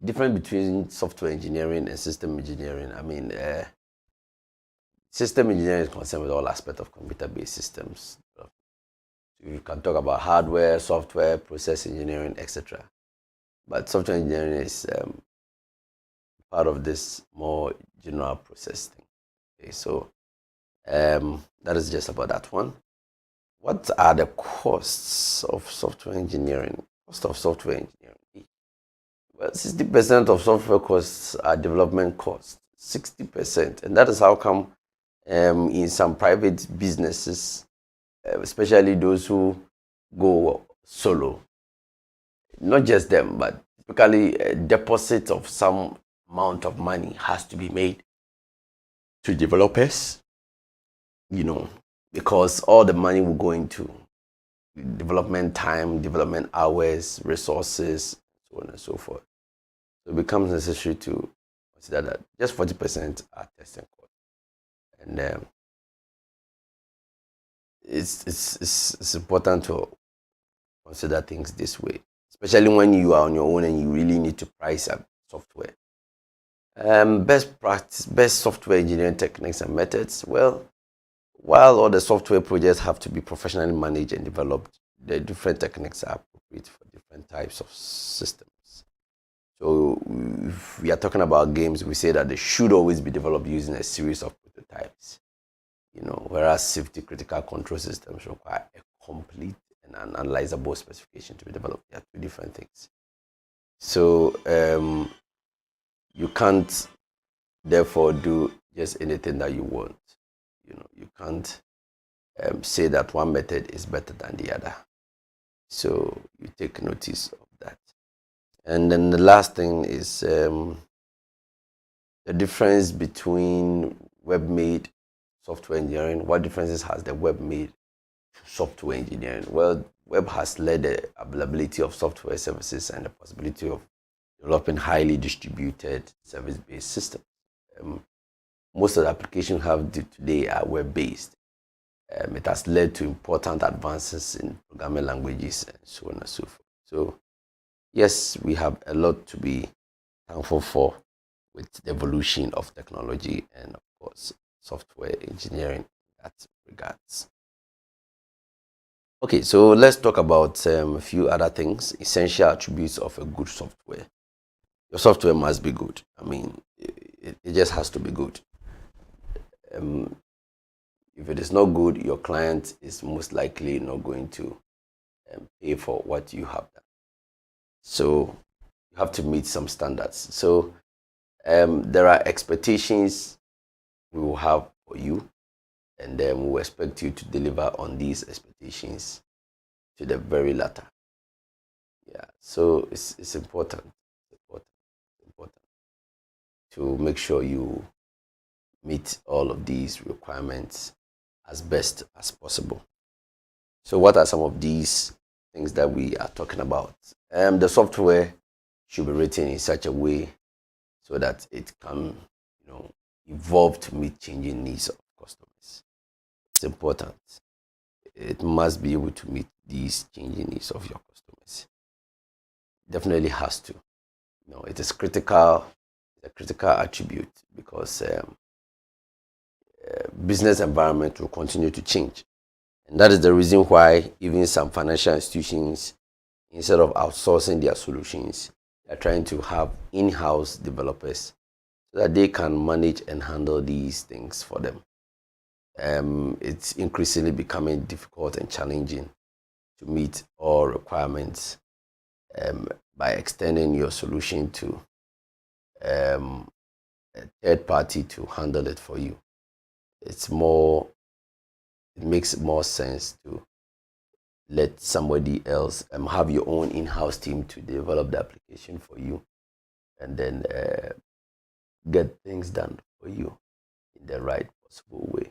Difference between software engineering and system engineering. I mean, system engineering is concerned with all aspects of computer-based systems. You can talk about hardware, software, process engineering, etc. But software engineering is part of this more general process thing. Okay, so that is just about that one. What are the costs of software engineering? Cost of software engineering. Well, 60% of software costs are development costs. 60%, and that is how come in some private businesses, especially those who go solo, not just them, but typically a deposit of some amount of money has to be made to developers, because all the money will go into development time, development hours, resources, so on and so forth. So it becomes necessary to consider that just 40% are testing costs. And it's important to consider things this way, especially when you are on your own and you really need to price up software. Best practice, best software engineering techniques and methods. Well, while all the software projects have to be professionally managed and developed, the different techniques are appropriate for different types of systems. So if we are talking about games, we say that they should always be developed using a series of prototypes. Whereas safety critical control systems require a complete and analyzable specification to be developed. They are two different things. So you can't therefore do just anything that you want. You can't say that one method is better than the other. So you take notice of that. And then the last thing is the difference between web-made software engineering. What differences has the web-made software engineering? Well, web has led the availability of software services and the possibility of developing highly distributed service-based systems. Most of the applications we have today are web-based. It has led to important advances in programming languages and so on and so forth. So, yes, we have a lot to be thankful for with the evolution of technology and, of course, software engineering in that regards. Okay, so let's talk about a few other things. Essential attributes of a good software. Your software must be good. I mean, it just has to be good. If it is not good, your client is most likely not going to pay for what you have done. So you have to meet some standards. So there are expectations we will have for you, and then we will expect you to deliver on these expectations to the very latter. Yeah, so it's important to make sure you meet all of these requirements as best as possible. So what are some of these things that we are talking about? The software should be written in such a way so that it can, evolve to meet changing needs of customers. It's important. It must be able to meet these changing needs of your customers. Definitely has to. It is critical. It's a critical attribute because business environment will continue to change. And that is the reason why even some financial institutions, instead of outsourcing their solutions, they're trying to have in-house developers so that they can manage and handle these things for them. It's increasingly becoming difficult and challenging to meet all requirements by extending your solution to a third party to handle it for you. It makes more sense to let somebody else have your own in-house team to develop the application for you and then get things done for you in the right possible way.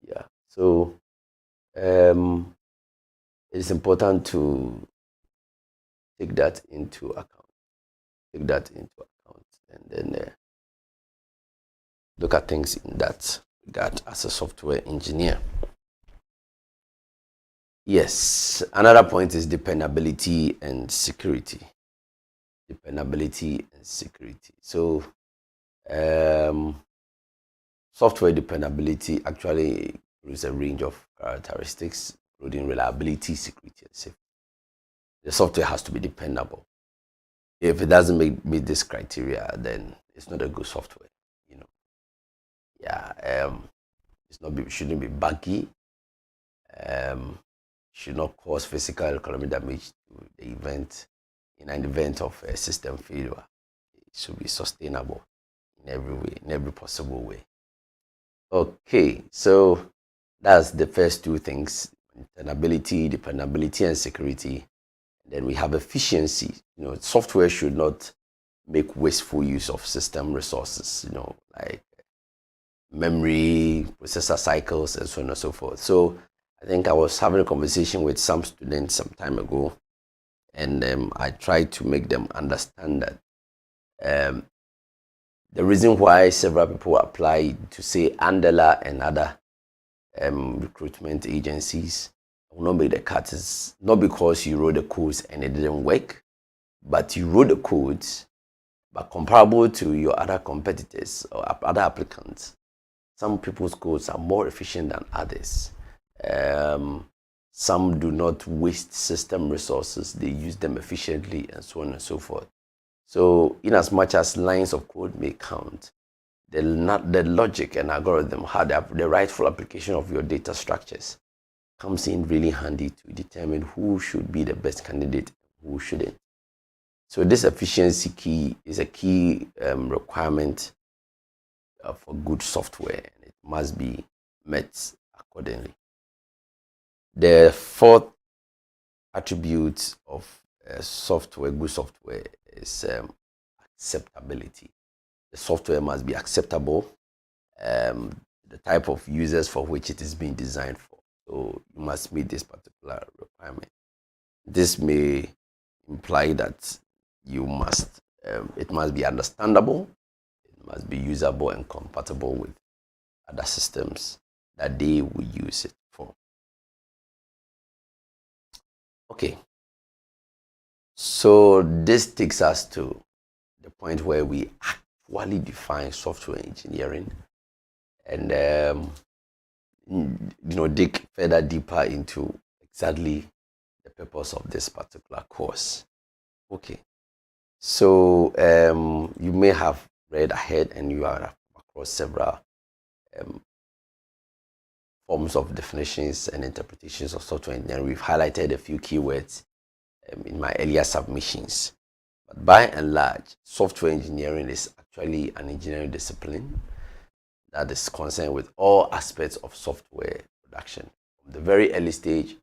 Yeah, so it's important to take that into account. And then look at things in that regard as a software engineer. Yes, another point is dependability and security. So, software dependability actually includes a range of characteristics, including reliability, security, and safety. The software has to be dependable. If it doesn't meet this criteria, then it's not a good software. Shouldn't be buggy. Should not cause physical or economic damage to the event in an event of a system failure. It should be sustainable in every way, in every possible way. Okay, so that's the first two things: maintainability, dependability, and security. And then we have efficiency. Software should not make wasteful use of system resources. Like memory, processor cycles, and so on and so forth. So I think I was having a conversation with some students some time ago, and I tried to make them understand that the reason why several people apply to say Andela and other recruitment agencies will not make the cut is not because you wrote the codes and it didn't work, but you wrote the codes, but comparable to your other competitors or other applicants, some people's codes are more efficient than others. Some do not waste system resources, they use them efficiently, and so on and so forth. So in as much as lines of code may count, the logic and algorithm, how the rightful application of your data structures comes in really handy to determine who should be the best candidate and who shouldn't. So this efficiency key is a key requirement for good software, and it must be met accordingly. The fourth attributes of software, good software, is acceptability. The software must be acceptable, the type of users for which it is being designed for. So you must meet this particular requirement. This may imply that you must, it must be understandable, it must be usable and compatible with other systems that they will use it for. Okay, so this takes us to the point where we actually define software engineering and dig further deeper into exactly the purpose of this particular course. Okay, so you may have read ahead and you are across several forms of definitions and interpretations of software engineering. We've highlighted a few keywords in my earlier submissions. But by and large, software engineering is actually an engineering discipline that is concerned with all aspects of software production, from the very early stage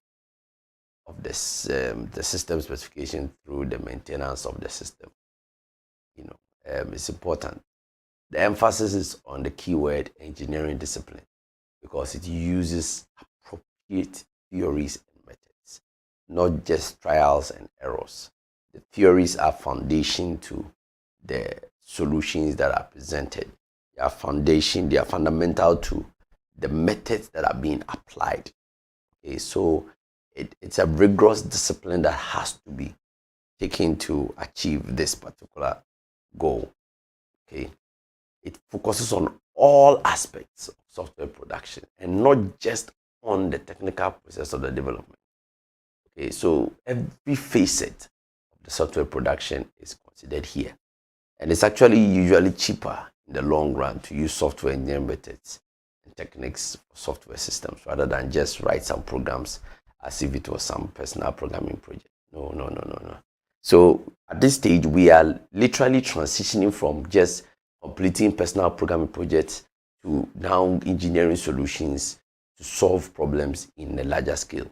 of this, the system specification through the maintenance of the system. It's important. The emphasis is on the keyword engineering discipline because it uses appropriate theories and methods, not just trials and errors. The theories are foundation to the solutions that are presented. They are fundamental to the methods that are being applied. Okay, so it's a rigorous discipline that has to be taken to achieve this particular goal. Okay, it focuses on all aspects of software production and not just on the technical process of the development. Okay, so every facet of the software production is considered here, and it's actually usually cheaper in the long run to use software engineering methods and techniques for software systems rather than just write some programs as if it was some personal programming project. No. So at this stage, we are literally transitioning from just completing personal programming projects to now engineering solutions to solve problems in a larger scale.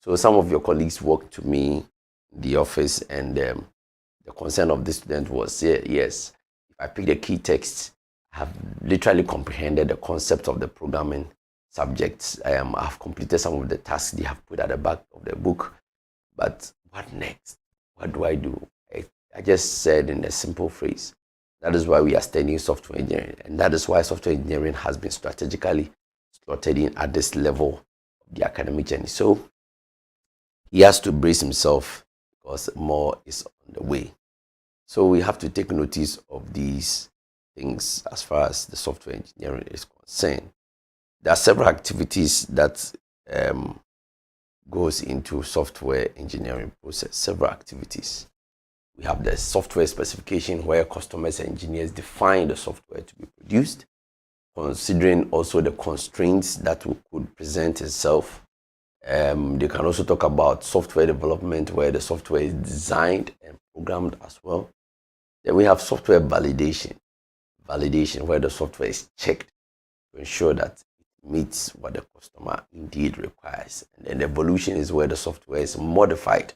So some of your colleagues walked to me in the office, and the concern of the student was, yes, if I pick the key text, I have literally comprehended the concept of the programming subjects. I have completed some of the tasks they have put at the back of the book. But what next? What do I do? I just said in a simple phrase, that is why we are studying software engineering. And that is why software engineering has been strategically slotted in at this level of the academic journey. So he has to brace himself because more is on the way. So we have to take notice of these things as far as the software engineering is concerned. There are several activities that goes into software engineering process, several activities. We have the software specification where customers and engineers define the software to be produced, considering also the constraints that could present itself. They can also talk about software development where the software is designed and programmed as well. Then we have software validation where the software is checked to ensure that it meets what the customer indeed requires. And then evolution is where the software is modified,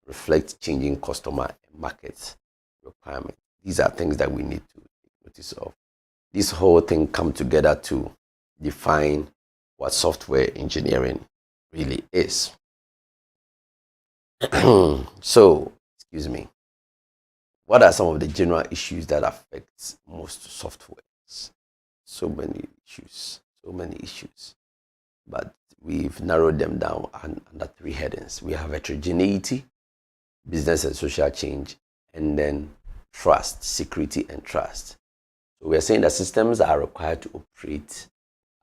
reflect changing customer and market requirements. These are things that we need to take notice of. This whole thing come together to define what software engineering really is. So, excuse me. What are some of the general issues that affect most softwares? So many issues. But we've narrowed them down under three headings. We have heterogeneity, business and social change, and then trust, security and trust. So we are saying that systems are required to operate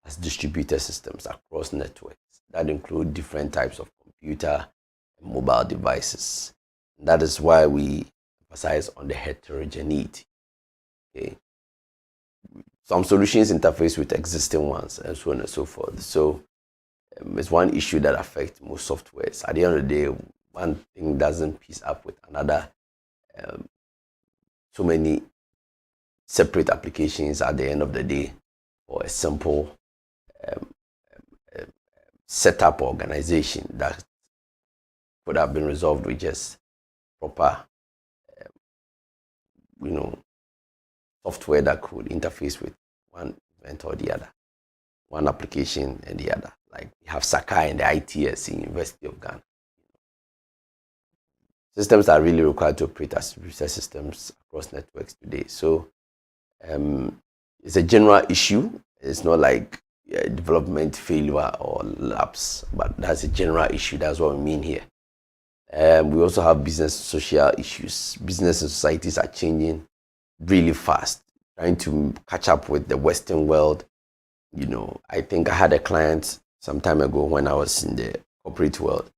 as distributed systems across networks that include different types of computer and mobile devices. And that is why we emphasize on the heterogeneity. Okay. Some solutions interface with existing ones and so on and so forth. So it's one issue that affects most softwares. At the end of the day, one thing doesn't piece up with another. So many separate applications at the end of the day for a simple setup organization that could have been resolved with just proper, software that could interface with one event or the other, one application and the other. Like we have Sakai and the ITS in University of Ghana. Systems are really required to operate as research systems across networks today. So it's a general issue. It's not like development failure or lapse, but that's a general issue. That's what we mean here. We also have business social issues. Business and societies are changing really fast, trying to catch up with the Western world. I think I had a client some time ago when I was in the corporate world,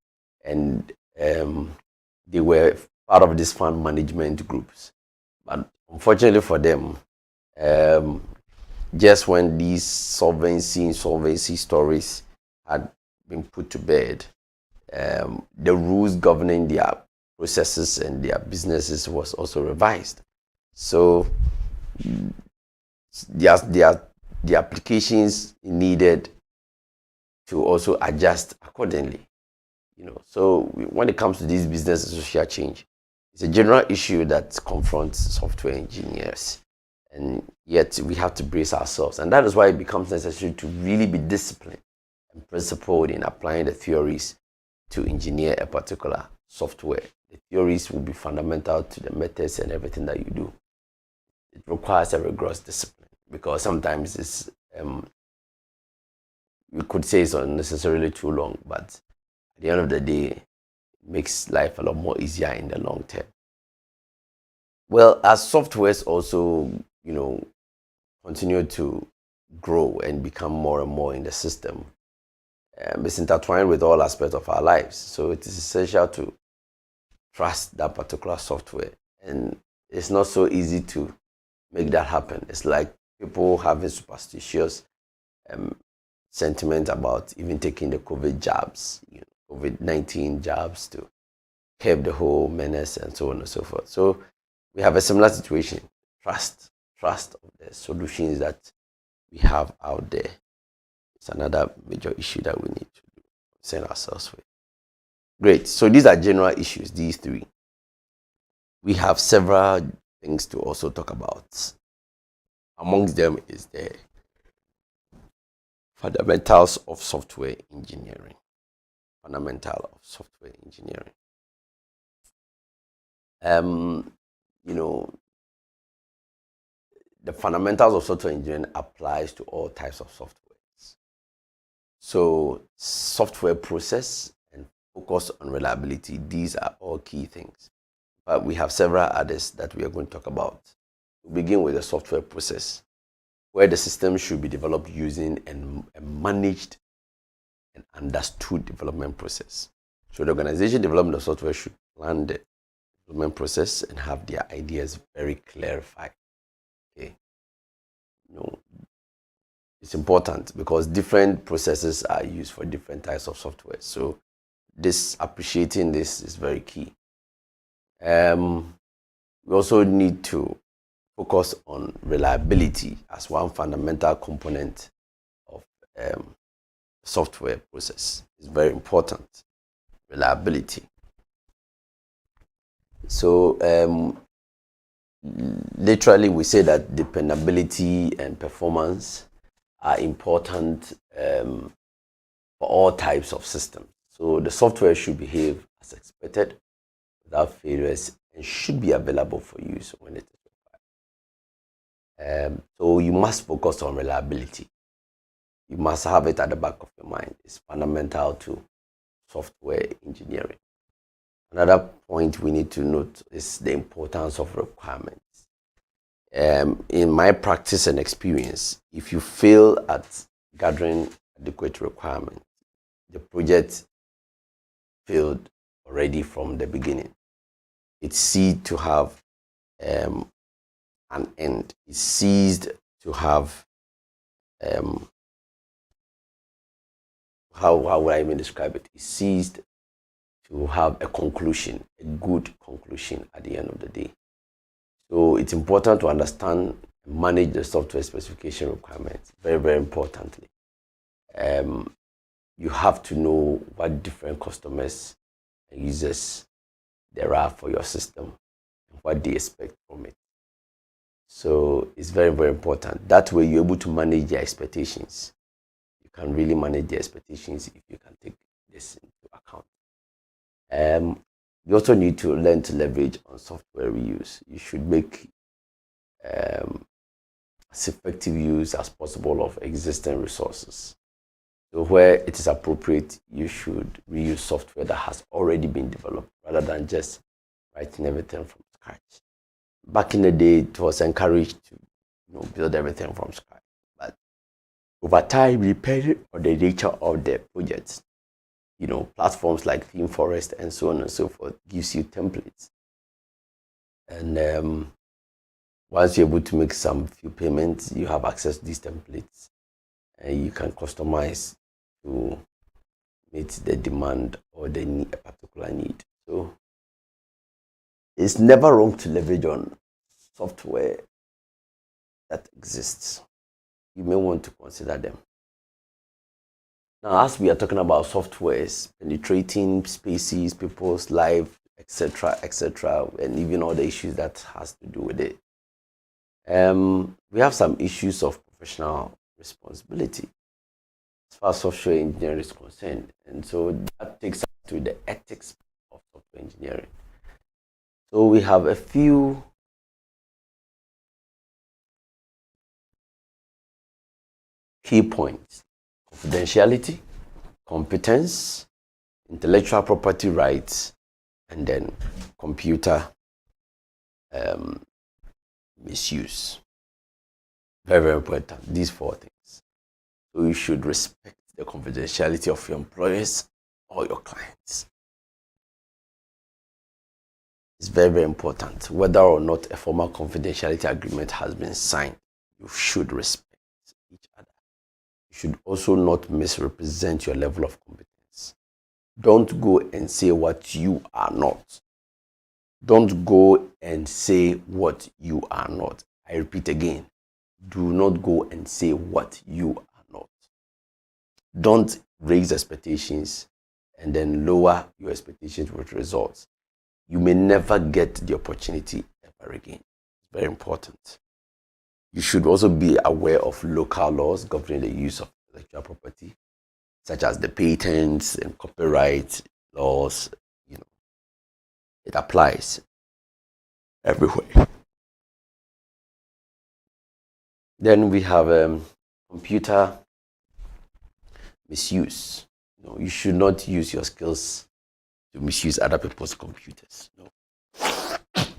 and they were part of these fund management groups. But unfortunately for them, just when these insolvency stories had been put to bed, the rules governing their processes and their businesses was also revised. So the applications needed to also adjust accordingly. So when it comes to this business and social change, it's a general issue that confronts software engineers, and yet we have to brace ourselves. And that is why it becomes necessary to really be disciplined and principled in applying the theories to engineer a particular software. The theories will be fundamental to the methods and everything that you do. It requires a rigorous discipline, because sometimes it's we could say it's unnecessarily too long, but at the end of the day, it makes life a lot more easier in the long term. Well, as softwares also, continue to grow and become more and more in the system, it's intertwined with all aspects of our lives. So it is essential to trust that particular software. And it's not so easy to make that happen. It's like people having superstitious sentiment about even taking the COVID jabs, COVID-19 jabs, to curb the whole menace and so on and so forth. So we have a similar situation. Trust of the solutions that we have out there. It's another major issue that we need to concern ourselves with. Great. So these are general issues, these three. We have several things to also talk about. Amongst them is the fundamentals of software engineering. Fundamental of software engineering. The fundamentals of software engineering applies to all types of softwares. So software process and focus on reliability, these are all key things. But we have several others that we are going to talk about. We'll begin with the software process, where the system should be developed using a managed and understood development process. So the organization developing the software should plan the development process and have their ideas very clarified. Okay. It's important because different processes are used for different types of software. So appreciating this is very key. We also need to focus on reliability as one fundamental component of software process. It's very important. Reliability. So literally we say that dependability and performance are important for all types of systems. So the software should behave as expected without failures and should be available for use when it is required. So you must focus on reliability. You must have it at the back of your mind. It's fundamental to software engineering. Another point we need to note is the importance of requirements. In my practice and experience, if you fail at gathering adequate requirements, the project failed already from the beginning. It ceased to have an end. It ceased to have how would I even describe it? It ceased to have a conclusion, a good conclusion at the end of the day. So it's important to understand and manage the software specification requirements very, very importantly. You have to know what different customers users there are for your system and what they expect from it. So it's very, very important. That way you're able to manage their expectations. You can really manage their expectations if you can take this into account. You also need to learn to leverage on software reuse. You should make as effective use as possible of existing resources. So where it is appropriate, you should reuse software that has already been developed rather than just writing everything from scratch. Back in the day, it was encouraged to build everything from scratch. But over time, depending on the nature of the project, platforms like Theme Forest and so on and so forth gives you templates. And once you're able to make some few payments, you have access to these templates and you can customize to meet the demand or the need, a particular need. So it's never wrong to leverage on software that exists. You may want to consider them. Now, as we are talking about softwares penetrating spaces, people's life, etc., and even all the issues that has to do with it, we have some issues of professional responsibility as far as software engineering is concerned, and so that takes us to the ethics of software engineering. So we have a few key points: confidentiality, competence, intellectual property rights, and then computer misuse. Very, very important, these four things. So you should respect the confidentiality of your employers or your clients. It's very, very important. Whether or not a formal confidentiality agreement has been signed, you should respect each other. You should also not misrepresent your level of competence. Don't go and say what you are not. Don't go and say what you are not. I repeat again, do not go and say what you are not. Don't raise expectations and then lower your expectations with results. You may never get the opportunity ever again. It's very important. You should also be aware of local laws governing the use of intellectual property, such as the patents and copyright laws. It applies everywhere. Then we have computer misuse. You should not use your skills to misuse other people's computers. No,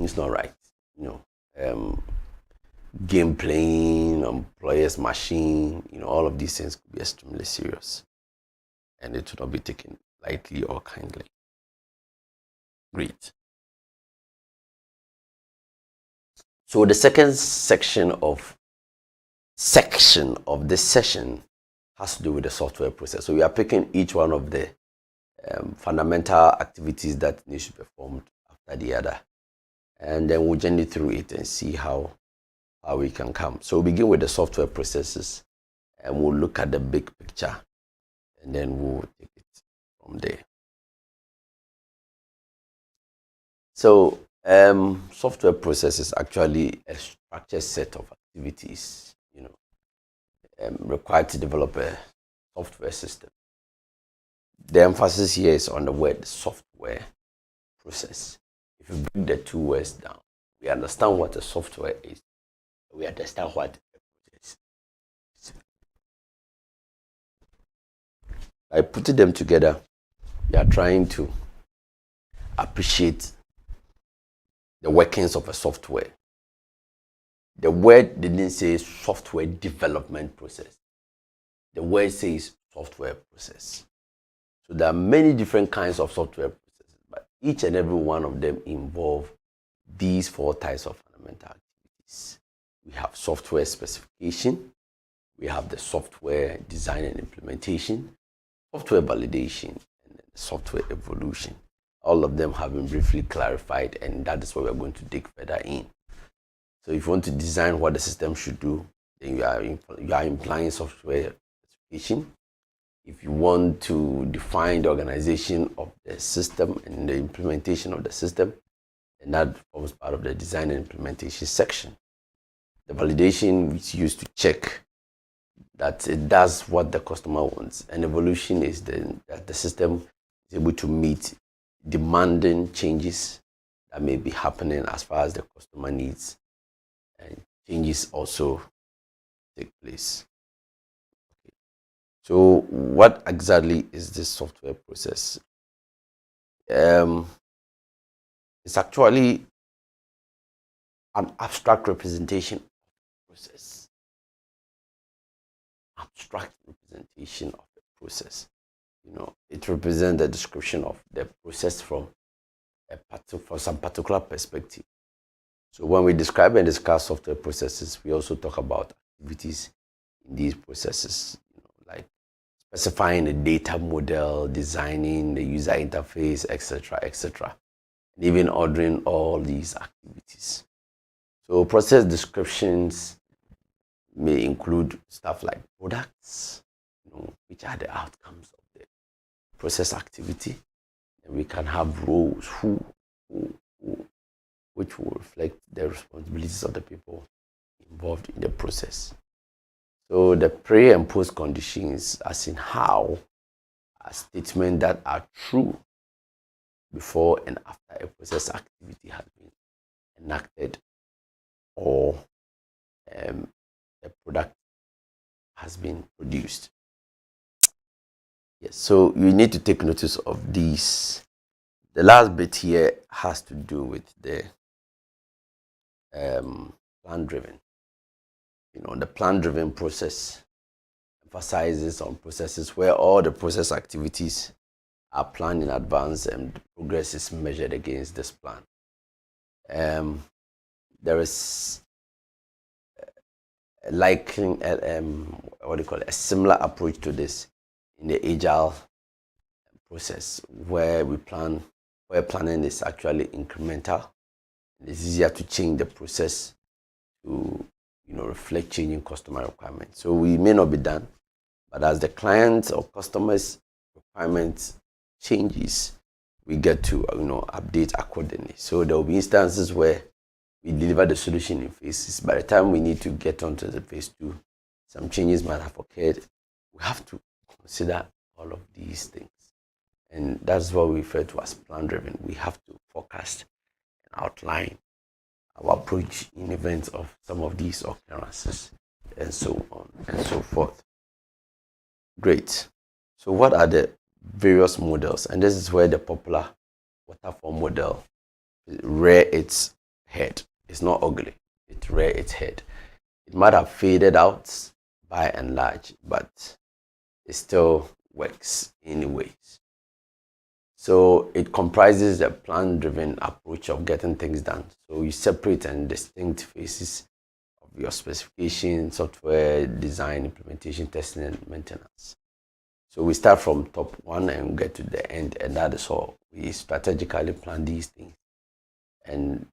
it's not right. Game playing, employer's machine, all of these things could be extremely serious, and it should not be taken lightly or kindly. Great. So the second section of this session has to do with the software process. So we are picking each one of the fundamental activities that need to be performed after the other, and then we'll journey through it and see how we can come. So we'll begin with the software processes, and we'll look at the big picture, and then we'll take it from there. So software process is actually a structured set of activities, required to develop a software system. The emphasis here is on the word software process. If you break the two words down, we understand what a software is. We understand what a process is. By putting them together, we are trying to appreciate the workings of a software. The word didn't say software development process. The word says software process. So there are many different kinds of software processes, but each and every one of them involve these four types of fundamental activities. We have software specification, we have the software design and implementation, software validation, and software evolution. All of them have been briefly clarified, and that is what we're going to dig further in. So if you want to design what the system should do, then you are implying software specification. if you want to define the organization of the system and the implementation of the system, and that forms part of the design and implementation section. The validation is used to check that it does what the customer wants, and evolution is that the system is able to meet demanding changes that may be happening as far as the customer needs, and changes also take place. Okay. So what exactly is this software process? It's actually an abstract representation of the process. Abstract representation of the process. It represents the description of the process from some particular perspective. So when we describe and discuss software processes, we also talk about activities in these processes, like specifying a data model, designing the user interface, etc., etc., and even ordering all these activities. So process descriptions may include stuff like products, which are the outcomes of the process activity. And we can have roles which will reflect the responsibilities of the people involved in the process. So the pre and post conditions, as in how, are statements that are true before and after a process activity has been enacted or a product has been produced. Yes, so you need to take notice of these. The last bit here has to do with the plan-driven. The plan-driven process emphasizes on processes where all the process activities are planned in advance and progress is measured against this plan. There is a similar approach to this in the agile process, where planning is actually incremental. It's easier to change the process to reflect changing customer requirements. So we may not be done, but as the client or customers' requirements changes, we get to update accordingly. So there will be instances where we deliver the solution in phases. By the time we need to get onto the phase 2, some changes might have occurred. We have to consider all of these things, and that's what we refer to as plan-driven. We have to forecast and outline our approach in events of some of these occurrences, and so on and so forth. Great. So what are the various models? And this is where the popular waterfall model rear its head. It's not ugly, it rear its head. It might have faded out by and large, but it still works anyways. So it comprises a plan-driven approach of getting things done. So you separate and distinct phases of your specification, software, design, implementation, testing, and maintenance. So we start from top one and get to the end, and that is all. We strategically plan these things, and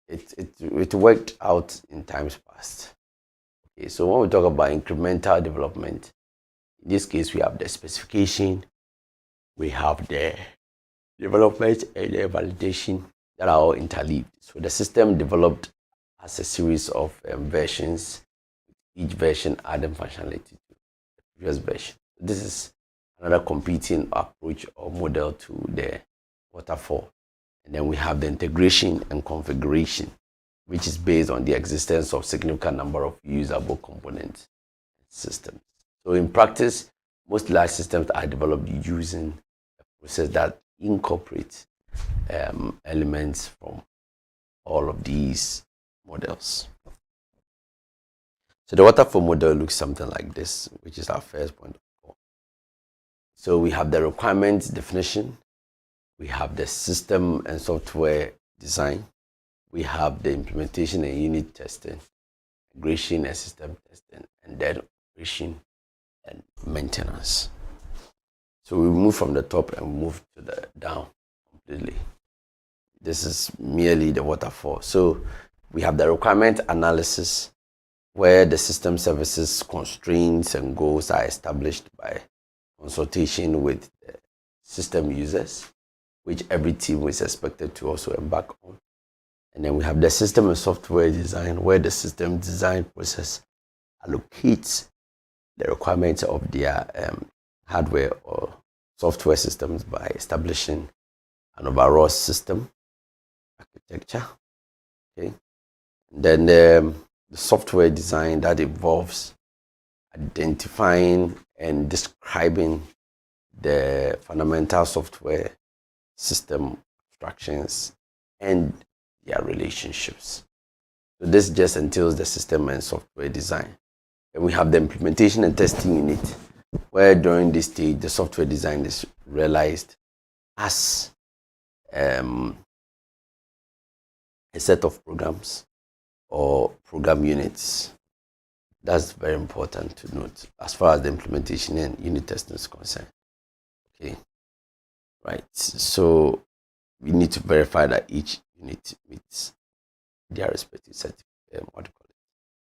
it worked out in times past. Okay, so when we talk about incremental development, in this case we have the specification, we have the development and the validation that are all interleaved. So the system developed as a series of versions, each version adding functionality to the previous version. This is another competing approach or model to the waterfall. And then we have the integration and configuration, which is based on the existence of significant number of usable components systems. So in practice, most large systems are developed using a process that incorporates elements from all of these models. So the waterfall model looks something like this, which is our first point of call. So we have the requirements definition, we have the system and software design, we have the implementation and unit testing, integration and system testing, and then operation and maintenance. So we move from the top and move to the down completely. This is merely the waterfall. So we have the requirement analysis, where the system services constraints and goals are established by consultation with system users, which every team is expected to also embark on. And then we have the system and software design, where the system design process allocates the requirements of their hardware or software systems by establishing an overall system architecture. Okay. And then the software design that involves identifying and describing the fundamental software system abstractions and their relationships. So this just entails the system and software design. And we have the implementation and testing unit, where during this stage the software design is realized as a set of programs or program units. That's very important to note as far as the implementation and unit testing is concerned. Okay, right. So we need to verify that each unit meets their respective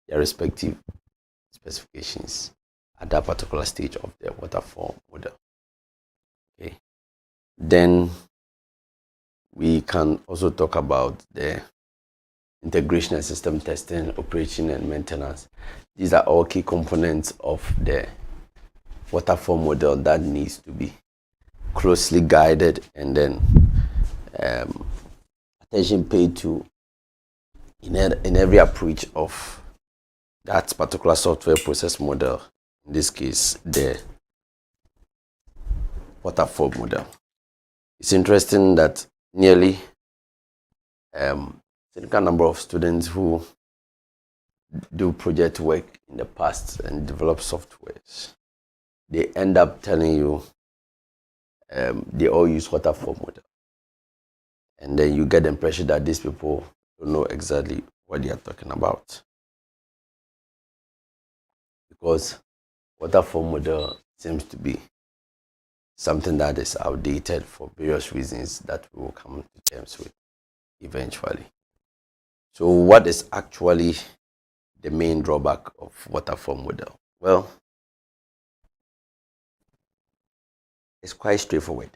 their respective specifications at that particular stage of the waterfall model. Okay. Then we can also talk about the integration and system testing, operation and maintenance. These are all key components of the waterfall model that needs to be closely guided and then attention paid to in every approach of that particular software process model, in this case the waterfall model. It's interesting that nearly significant number of students who do project work in the past and develop softwares, they end up telling you they all use waterfall model. And then you get the impression that these people don't know exactly what they are talking about, because waterfall model seems to be something that is outdated for various reasons that we will come to terms with eventually. So what is actually the main drawback of waterfall model? Well, it's quite straightforward.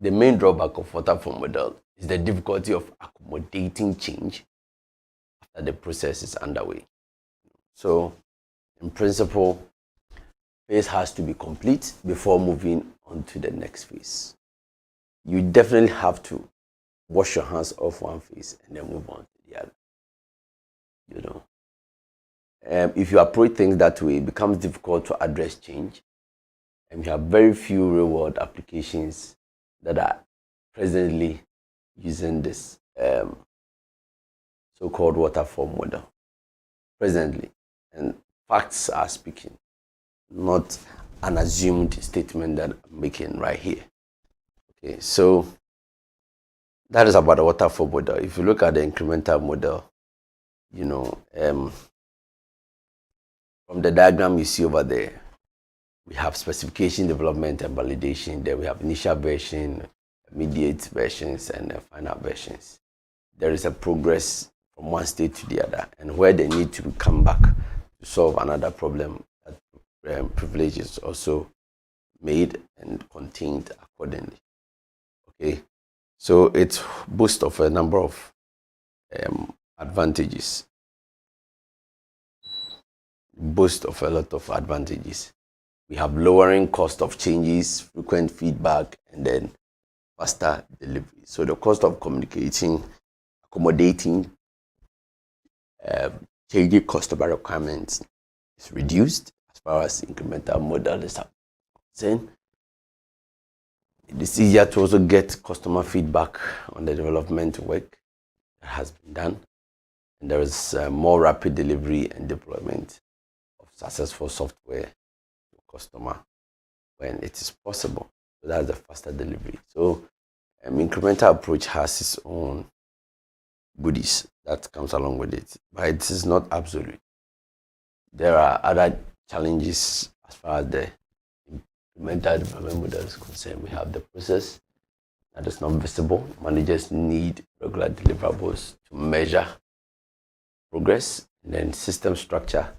The main drawback of waterfall model is the difficulty of accommodating change after the process is underway. So, in principle, phase has to be complete before moving on to the next phase. You definitely have to wash your hands off one phase and then move on to the other. You know, if you approach things that way, it becomes difficult to address change, and we have very few real-world applications that are presently using this so-called waterfall model presently. And facts are speaking, not an assumed statement that I'm making right here. Okay, so that is about the waterfall model. If you look at the incremental model, you know, from the diagram you see over there, we have specification, development, and validation. Then we have initial version, immediate versions, and final versions. There is a progress from one state to the other, and where they need to come back to solve another problem, that privilege is also made and contained accordingly. Okay, so it boasts of a number of advantages. Boasts of a lot of advantages. We have lowering cost of changes, frequent feedback, and then faster delivery. So the cost of accommodating changing customer requirements is reduced as far as incremental model is concerned. It is easier to also get customer feedback on the development work that has been done, and there is more rapid delivery and deployment of successful software to customer when it is possible. So that's the faster delivery. So incremental approach has its own goodies that comes along with it, but it is not absolute. There are other challenges as far as the incremental development model is concerned. We have the process that is not visible. Managers need regular deliverables to measure progress, and then system structure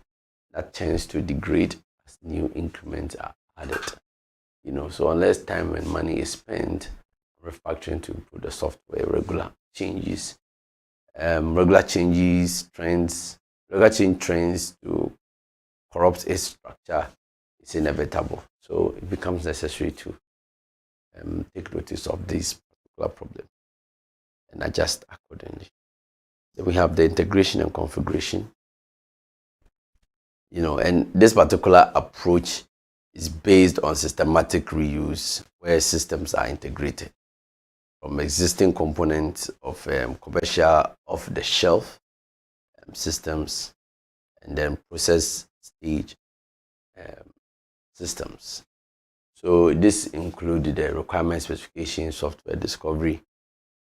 that tends to degrade as new increments are added. So unless time and money is spent refactoring to improve the software, regular change trends to corrupt its structure is inevitable. So it becomes necessary to take notice of this particular problem and adjust accordingly. Then we have the integration and configuration. And this particular approach is based on systematic reuse, where systems are integrated from existing components of commercial off-the-shelf systems, and then process stage systems. So this included the requirement specification, software discovery,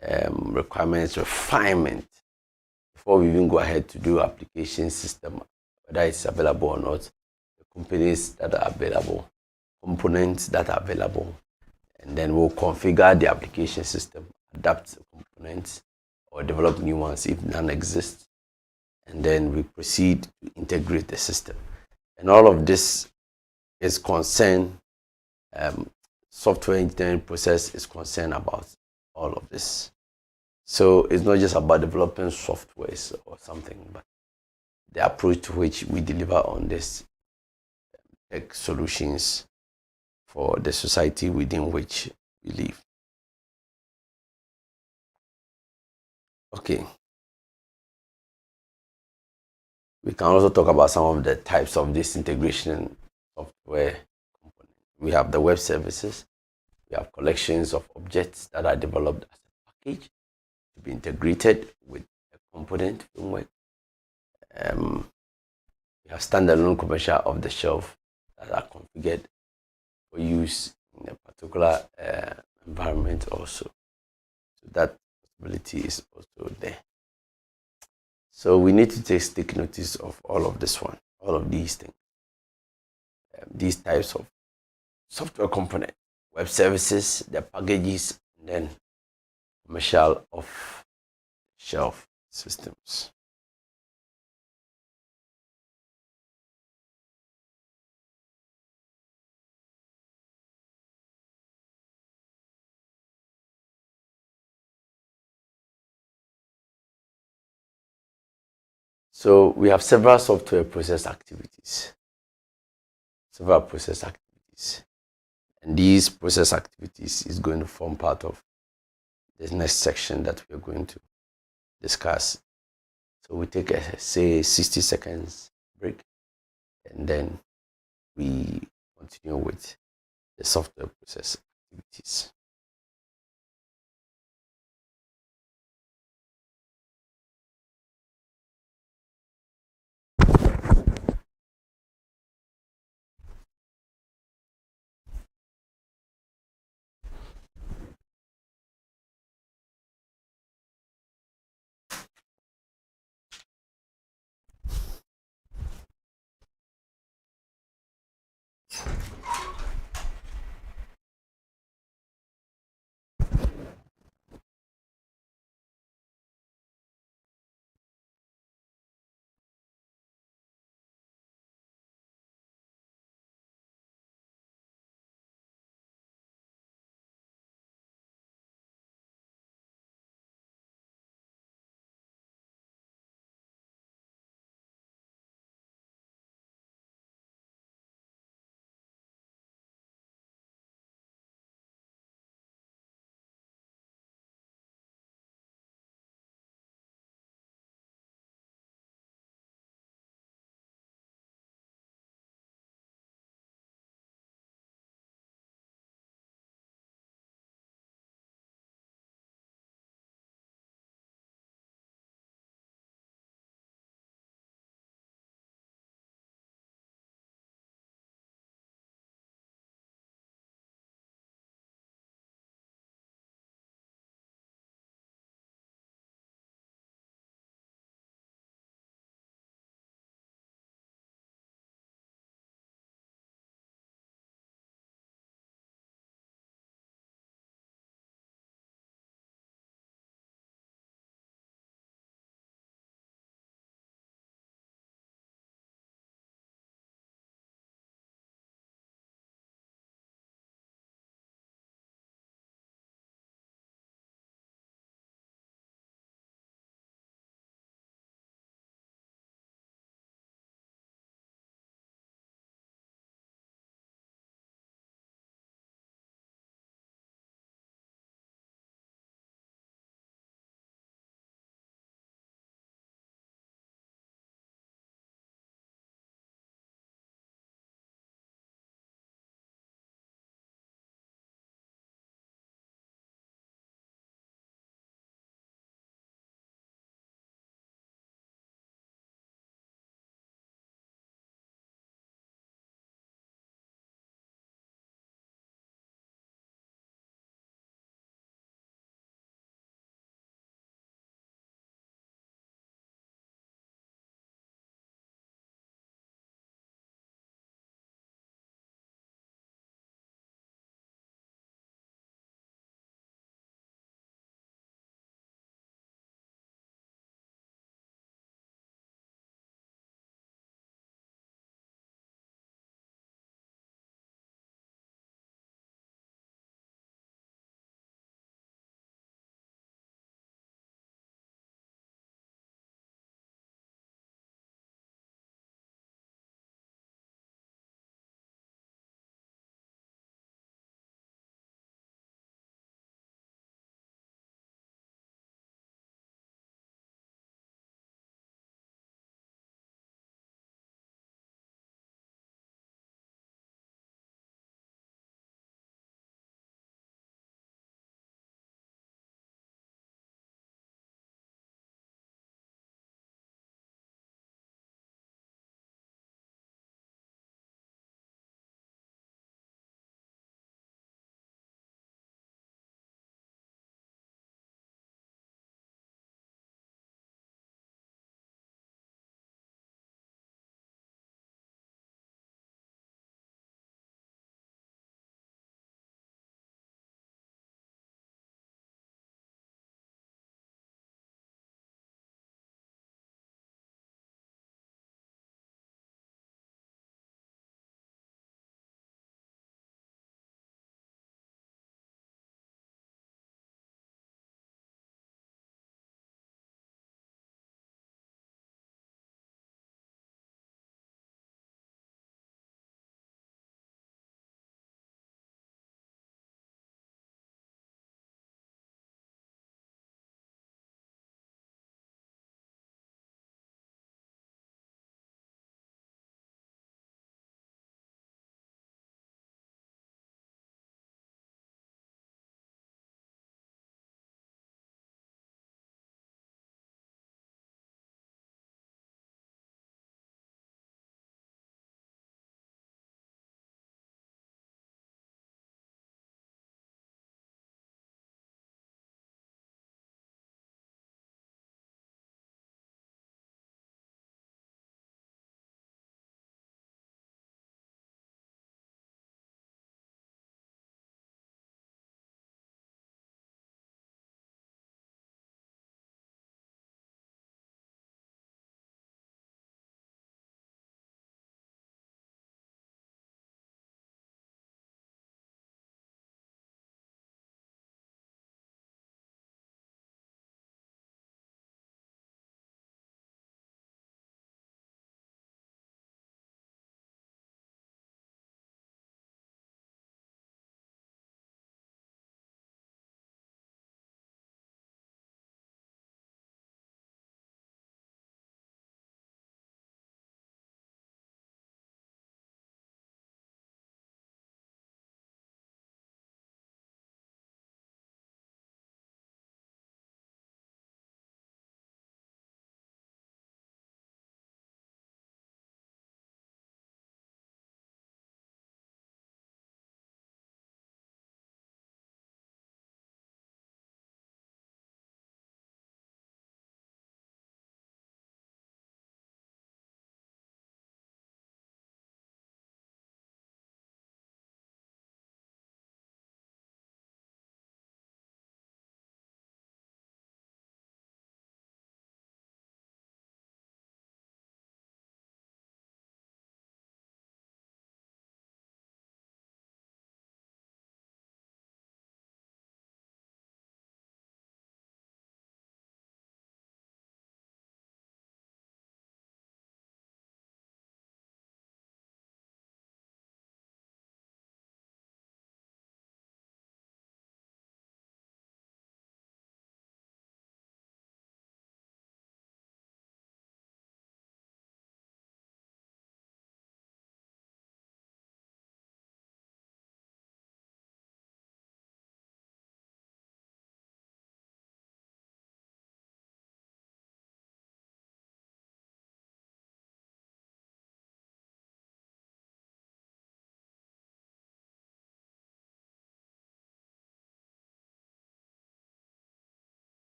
requirements refinement before we even go ahead to do application system, whether it's available or not, the companies that are available, components that are available, and then we'll configure the application system, adapt components, or develop new ones if none exist, and then we proceed to integrate the system. And all of this is concerned, software engineering process is concerned about all of this. So it's not just about developing softwares or something, but the approach to which we deliver on this tech solutions for the society within which we live. Okay. We can also talk about some of the types of this integration software component. We have the web services. We have collections of objects that are developed as a package to be integrated with a component framework. We have standalone commercial off-the-shelf that are configured for use in a particular environment also. So that possibility is also there. So we need to take notice of all of these things. These types of software component, web services, the packages, and then commercial off-shelf systems. So we have several software process activities. And these process activities is going to form part of this next section that we are going to discuss. So we take a, say, 60 seconds break, and then we continue with the software process activities.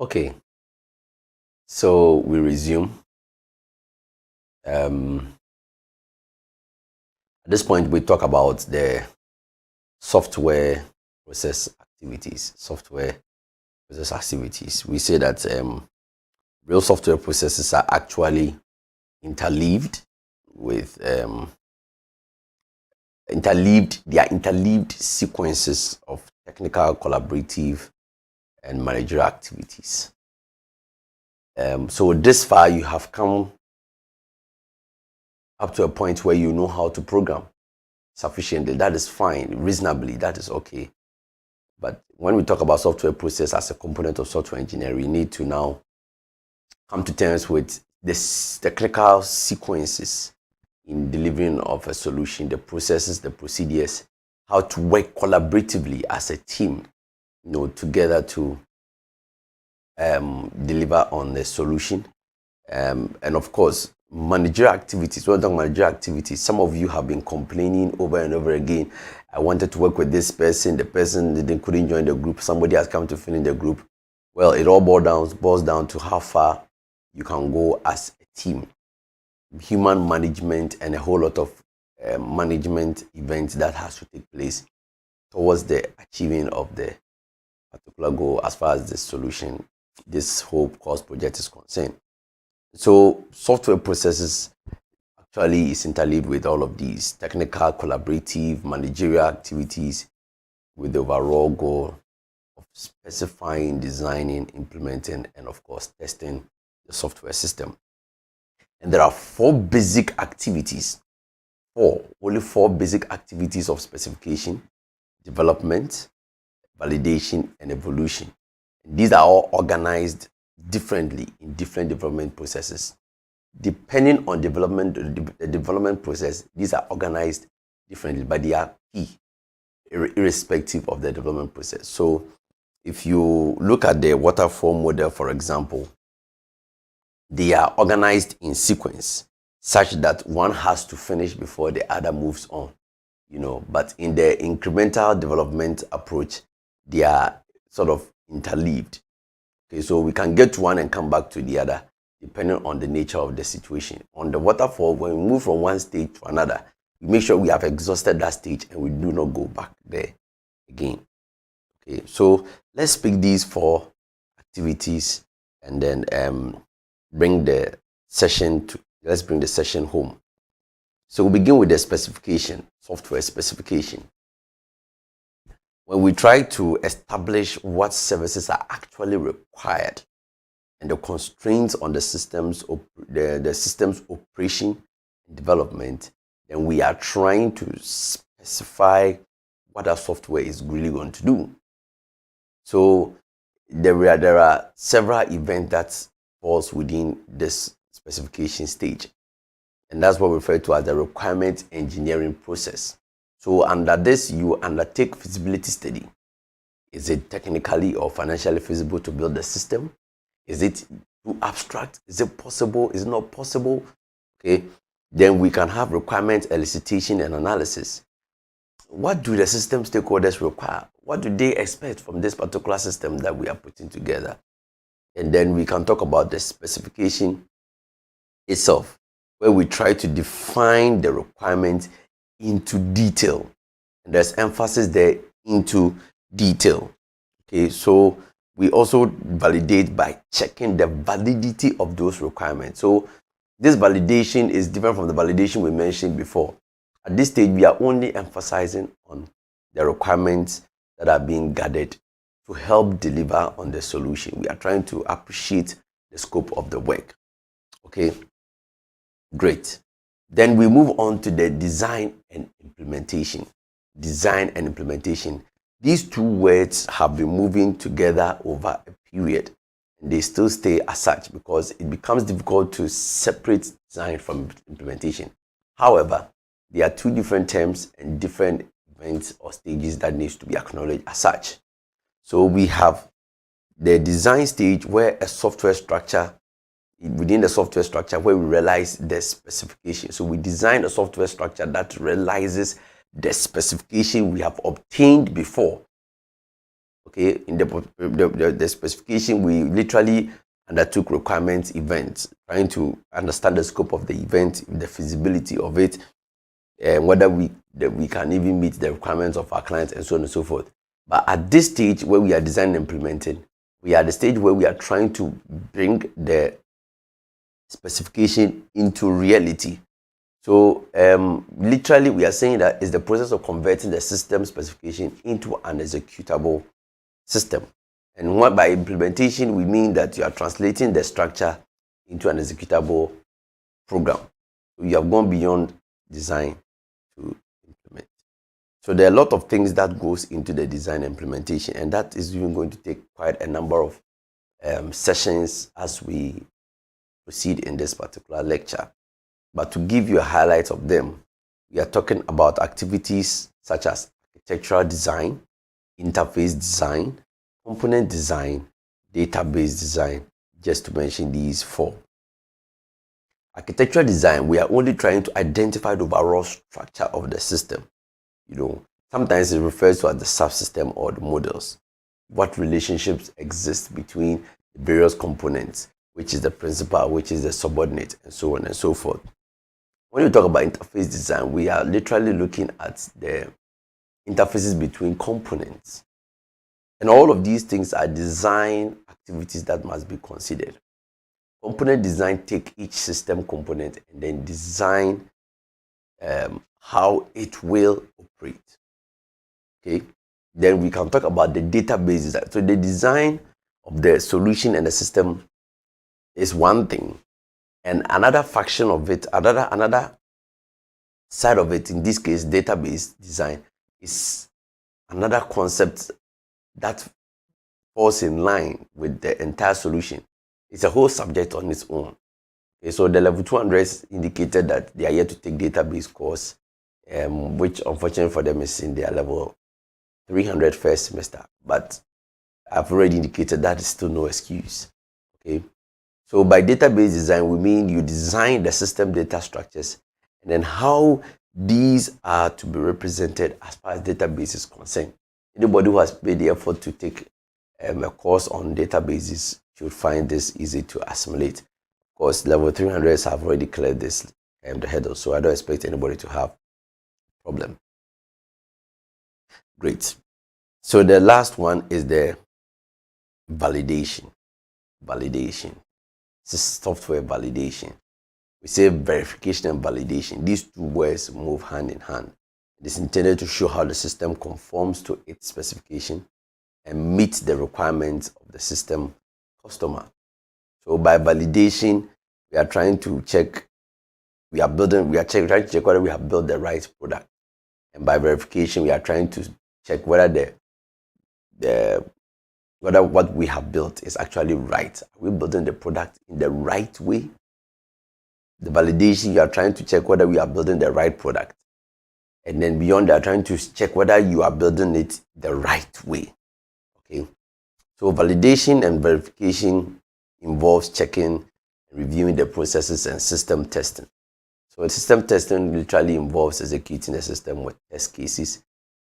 Okay, so we resume. At this point, we talk about the software process activities. Software process activities. We say that real software processes are actually interleaved with they are interleaved sequences of technical, collaborative, and managerial activities. So this far, you have come up to a point where you know how to program sufficiently. That is fine. Reasonably, that is okay. But when we talk about software process as a component of software engineering, we need to now come to terms with the technical sequences in delivering of a solution, the processes, the procedures, how to work collaboratively as a team, together to deliver on the solution. And of course, managerial activities. Well done, managerial activities. Some of you have been complaining over and over again. I wanted to work with this person. The person couldn't join the group. Somebody has come to fill in the group. Well, it all boils down to how far you can go as a team. Human management and a whole lot of management events that has to take place towards the achieving of the particular goal as far as the solution, this whole course project is concerned. So software processes actually is interleaved with all of these technical, collaborative, managerial activities with the overall goal of specifying, designing, implementing, and of course testing the software system. And there are only four basic activities of specification, development, validation, and evolution. And these are all organized differently in different development processes. Depending on the development process, these are organized differently, but they are key, irrespective of the development process. So if you look at the waterfall model, for example, they are organized in sequence such that one has to finish before the other moves on, but in the incremental development approach, they are sort of interleaved. Okay, so we can get to one and come back to the other depending on the nature of the situation. On the waterfall, when we move from one stage to another, we make sure we have exhausted that stage and we do not go back there again. Okay, so let's pick these four activities and then bring the session home. So we'll begin with the specification, software specification. When we try to establish what services are actually required and the constraints on the system's operation and development, then we are trying to specify what our software is really going to do. So there are several events that falls within this specification stage, and that's what we refer to as the requirement engineering process. So under this, you undertake feasibility study. Is it technically or financially feasible to build the system? Is it too abstract? Is it possible? Is it not possible? Okay, then we can have requirement elicitation and analysis. What do the system stakeholders require? What do they expect from this particular system that we are putting together? And then we can talk about the specification itself, where we try to define the requirements into detail. And there's emphasis there into detail. Okay, so we also validate by checking the validity of those requirements. So this validation is different from the validation we mentioned before. At this stage, we are only emphasizing on the requirements that are being gathered to help deliver on the solution. We are trying to appreciate the scope of the work. Okay, great. Then we move on to the design and implementation. Design and implementation. These two words have been moving together over a period, and they still stay as such because it becomes difficult to separate design from implementation. However, there are two different terms and different events or stages that needs to be acknowledged as such. So we have the design stage, where a software structure, within the software structure, where we realize the specification. So we design a software structure that realizes the specification we have obtained before Okay, in the specification, we literally undertook requirements events, trying to understand the scope of the event, the feasibility of it, and whether we can even meet the requirements of our clients, and so on and so forth. But at this stage where we are designing and implementing, we are at the stage where we are trying to bring the specification into reality. So literally, we are saying that it's the process of converting the system specification into an executable system. And what by implementation, we mean that you are translating the structure into an executable program. So you have gone beyond design to implement. So there are a lot of things that goes into the design implementation, and that is even going to take quite a number of sessions as we proceed in this particular lecture. But to give you a highlight of them, we are talking about activities such as architectural design, interface design, component design, database design, just to mention these four. Architectural design, we are only trying to identify the overall structure of the system. Sometimes it refers to as the subsystem or the modules. What relationships exist between the various components, which is the principal, which is the subordinate, and so on and so forth. When we talk about interface design, we are literally looking at the interfaces between components. And all of these things are design activities that must be considered. Component design take each system component and then design how it will operate. Okay. Then we can talk about the database design. So the design of the solution and the system is one thing, and another faction of it, another side of it, in this case database design, is another concept that falls in line with the entire solution. It's a whole subject on its own. Okay, so the level 200s indicated that they are yet to take database course, which unfortunately for them is in their level 300 first semester. But I've already indicated that is still no excuse. Okay, so by database design, we mean you design the system data structures and then how these are to be represented as far as database is concerned. Anybody who has paid the effort to take a course on databases should find this easy to assimilate. Of course, level 300s have already cleared this the hurdle, so I don't expect anybody to have a problem. Great. So the last one is the validation. Validation. This is software validation. We say verification and validation. These two words move hand in hand. It is intended to show how the system conforms to its specification and meets the requirements of the system customer. So by validation, we are trying to check, trying to check whether we have built the right product. And by verification, we are trying to check whether whether what we have built is actually right. Are we building the product in the right way? The validation, you are trying to check whether we are building the right product. And then beyond that, trying to check whether you are building it the right way. Okay. So validation and verification involves checking and reviewing the processes and system testing. So system testing literally involves executing the system with test cases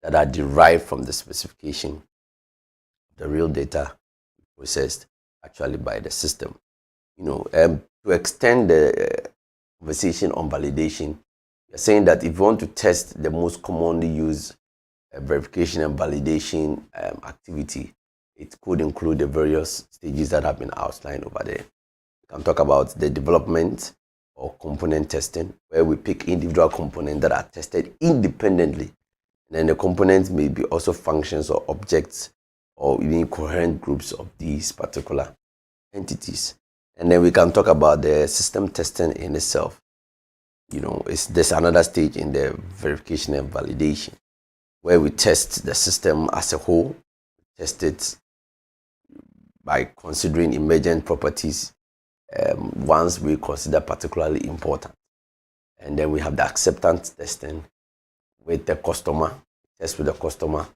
that are derived from the specification, the real data processed actually by the system. To extend the conversation on validation, we are saying that if you want to test the most commonly used verification and validation activity, it could include the various stages that have been outlined over there. We can talk about the development or component testing, where we pick individual components that are tested independently. And then the components may be also functions or objects or even coherent groups of these particular entities. And then we can talk about the system testing in itself. There's another stage in the verification and validation where we test the system as a whole, test it by considering emergent properties, ones we consider particularly important. And then we have the acceptance testing with the customer, test with the customer,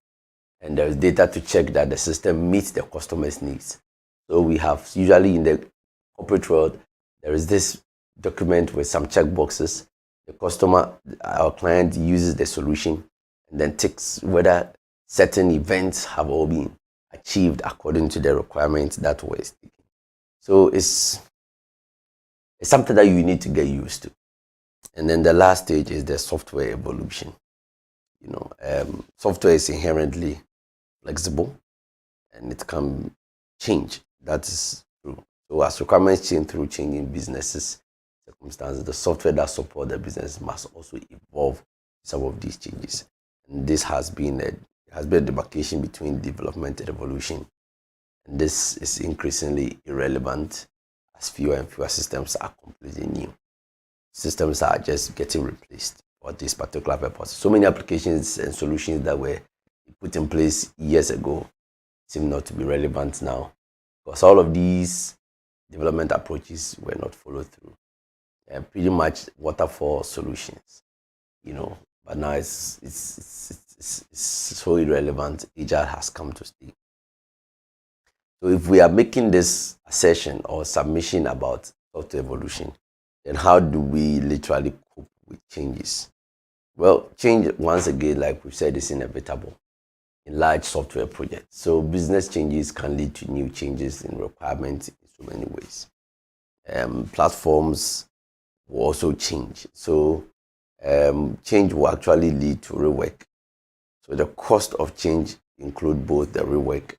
and there's data to check that the system meets the customer's needs. So we have, usually in the corporate world, there is this document with some checkboxes. The customer, our client, uses the solution and then ticks whether certain events have all been achieved according to the requirements that were taken. So it's something that you need to get used to. And then the last stage is the software evolution. Software is inherently flexible and it can change. That is true. So as requirements change through changing businesses circumstances, the software that support the business must also evolve some of these changes. And this has been a demarcation between development and evolution. And this is increasingly irrelevant as fewer and fewer systems are completely new. Systems are just getting replaced for this particular purpose. So many applications and solutions that were put in place years ago seem not to be relevant now, because all of these development approaches were not followed through. Pretty much waterfall solutions, but now it's so irrelevant. Agile has come to stay. So if we are making this assertion or submission about software evolution, then how do we literally cope with changes? Well, change, once again, like we said, is inevitable in large software projects. So business changes can lead to new changes in requirements in so many ways. Platforms will also change. So change will actually lead to rework. So the cost of change include both the rework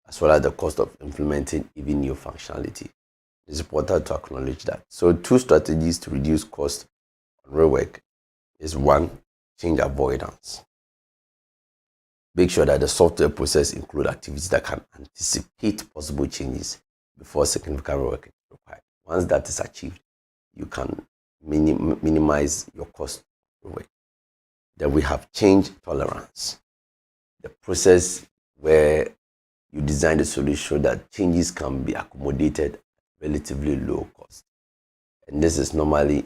as well as the cost of implementing even new functionality. It's important to acknowledge that. So 2 strategies to reduce cost on rework is 1, change avoidance. Make sure that the software process include activities that can anticipate possible changes before significant rework is required. Once that is achieved, you can minimize your cost of rework. Then we have change tolerance. The process where you design the solution that changes can be accommodated at relatively low cost. And this is normally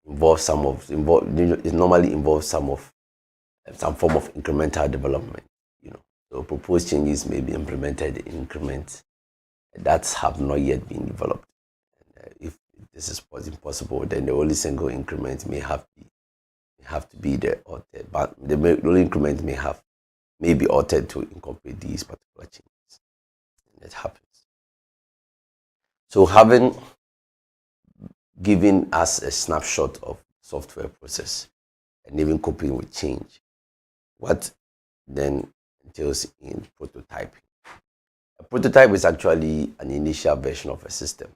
involves some form of incremental development. So proposed changes may be implemented in increments that have not yet been developed. And, if this is impossible, then the only single increment may have to be the altered, but the only increment may be altered to incorporate these particular changes. And it happens. So having given us a snapshot of software process and even coping with change, what then entails in prototyping? A prototype is actually an initial version of a system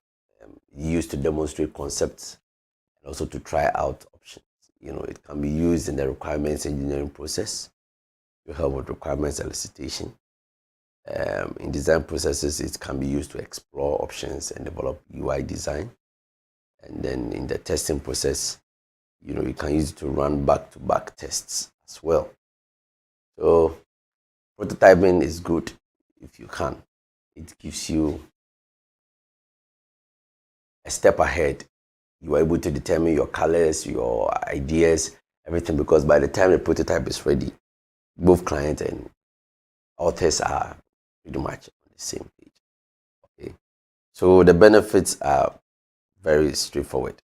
used to demonstrate concepts and also to try out options. It can be used in the requirements engineering process to help with requirements elicitation. In design processes, it can be used to explore options and develop UI design. And then in the testing process, you can use it to run back-to-back tests as well. So prototyping is good if you can. It gives you a step ahead. You are able to determine your colors, your ideas, everything, because by the time the prototype is ready, both client and authors are pretty much on the same page. Okay. So the benefits are very straightforward.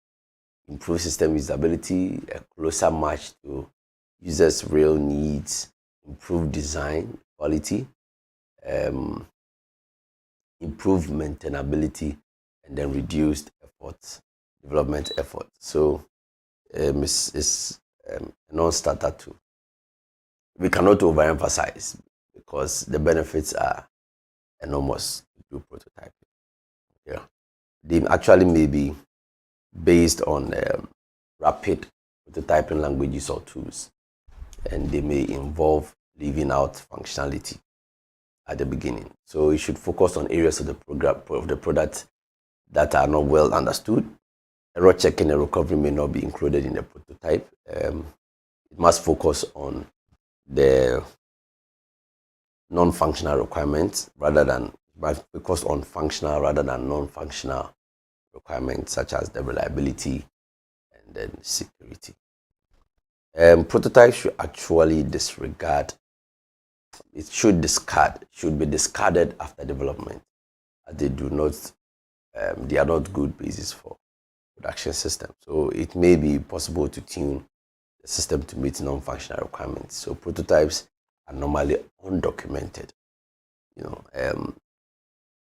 Improve system usability, a closer match to users' real needs, improve design quality, improve maintainability, and then reduced development effort. So it's a non-starter too. We cannot overemphasize because the benefits are enormous to do prototyping. Yeah, they actually may be based on rapid prototyping languages or tools, and they may involve leaving out functionality at the beginning. So you should focus on areas of the product that are not well understood. Error checking and recovery may not be included in the prototype. It must focus on the non-functional requirements focus on functional rather than non-functional requirements, such as the reliability and then security. Prototypes should actually should be discarded after development, as they are not good basis for production system. So it may be possible to tune the system to meet non-functional requirements. So prototypes are normally undocumented.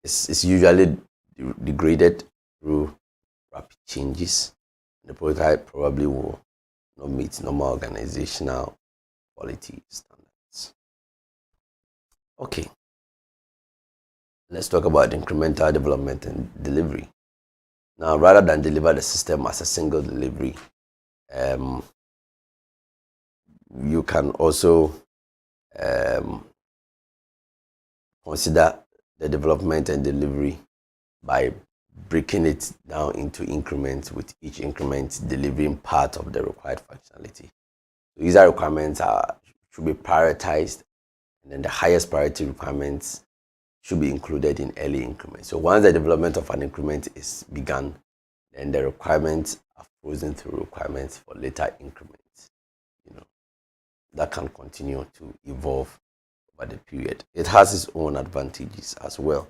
It's usually degraded through rapid changes. The prototype probably will not meet normal organizational quality standards. Okay, let's talk about incremental development and delivery. Now, rather than deliver the system as a single delivery, you can also consider the development and delivery by breaking it down into increments, with each increment delivering part of the required functionality. So user requirements should be prioritized, and then the highest priority requirements should be included in early increments. So once the development of an increment is begun, then the requirements are frozen through requirements for later increments. That can continue to evolve over the period. It has its own advantages as well.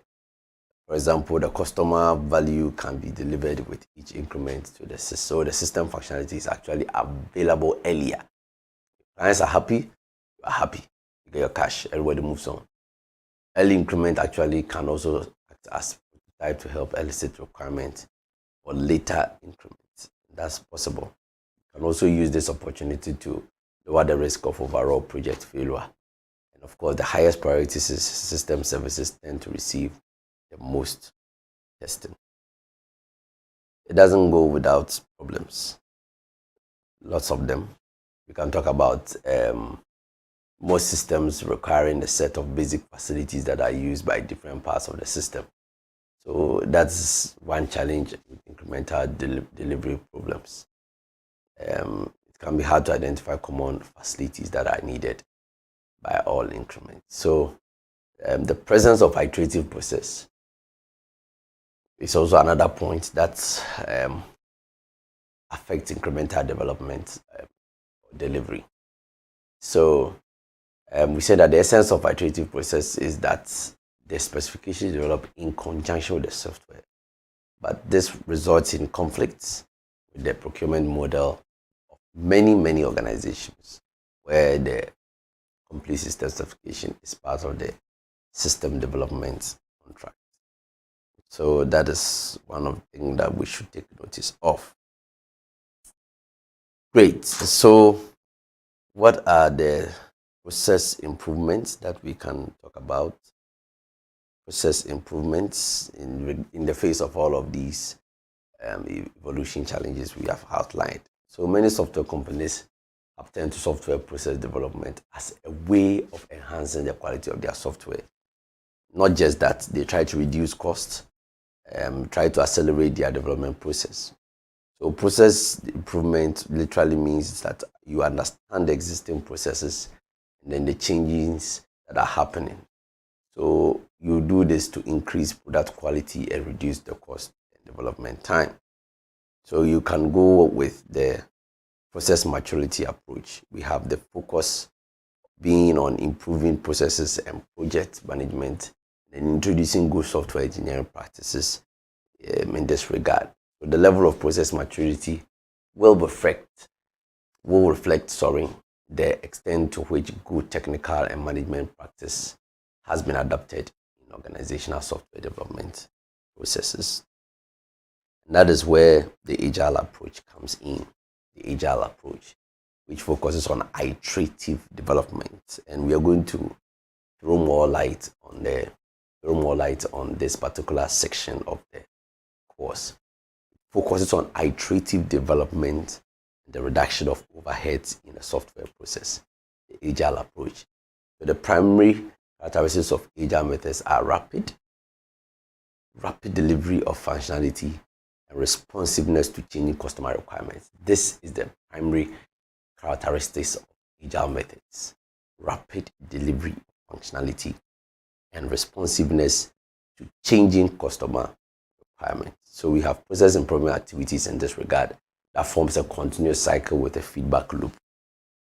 For example, the customer value can be delivered with each increment to the system. So the system functionality is actually available earlier. Clients are happy, you are happy. You get your cash, everybody moves on. Early increment actually can also act as prototype to help elicit requirements for later increments. That's possible. You can also use this opportunity to lower the risk of overall project failure. And of course, the highest priority system services tend to receive the most testing. It doesn't go without problems. Lots of them. We can talk about most systems requiring a set of basic facilities that are used by different parts of the system. So that's one challenge with incremental delivery problems. It can be hard to identify common facilities that are needed by all increments. So the presence of iterative process is also another point that affects incremental development delivery. So we said that the essence of iterative process is that the specification is developed in conjunction with the software, but this results in conflicts with the procurement model of many organizations, where the complete system certification is part of the system development contract. So that is one of the things that we should take notice of. Great. So what are the process improvements that we can talk about? Process improvements in the face of all of these evolution challenges we have outlined. So many software companies have turned to software process development as a way of enhancing the quality of their software. Not just that, they try to reduce costs, try to accelerate their development process. So process improvement literally means that you understand the existing processes and then the changes that are happening. So you do this to increase product quality and reduce the cost and development time. So you can go with the process maturity approach. We have the focus being on improving processes and project management and introducing good software engineering practices in this regard. So the level of process maturity will reflect the extent to which good technical and management practice has been adopted in organizational software development processes. And that is where the agile approach comes in. The agile approach, which focuses on iterative development, and we are going to throw more light on this particular section of the course. Focuses on iterative development and the reduction of overheads in the software process. The agile approach. So the primary characteristics of agile methods are rapid delivery of functionality, and responsiveness to changing customer requirements. This is the primary characteristics of agile methods: rapid delivery of functionality and responsiveness to changing customer requirements. So we have process improvement activities in this regard that forms a continuous cycle with a feedback loop.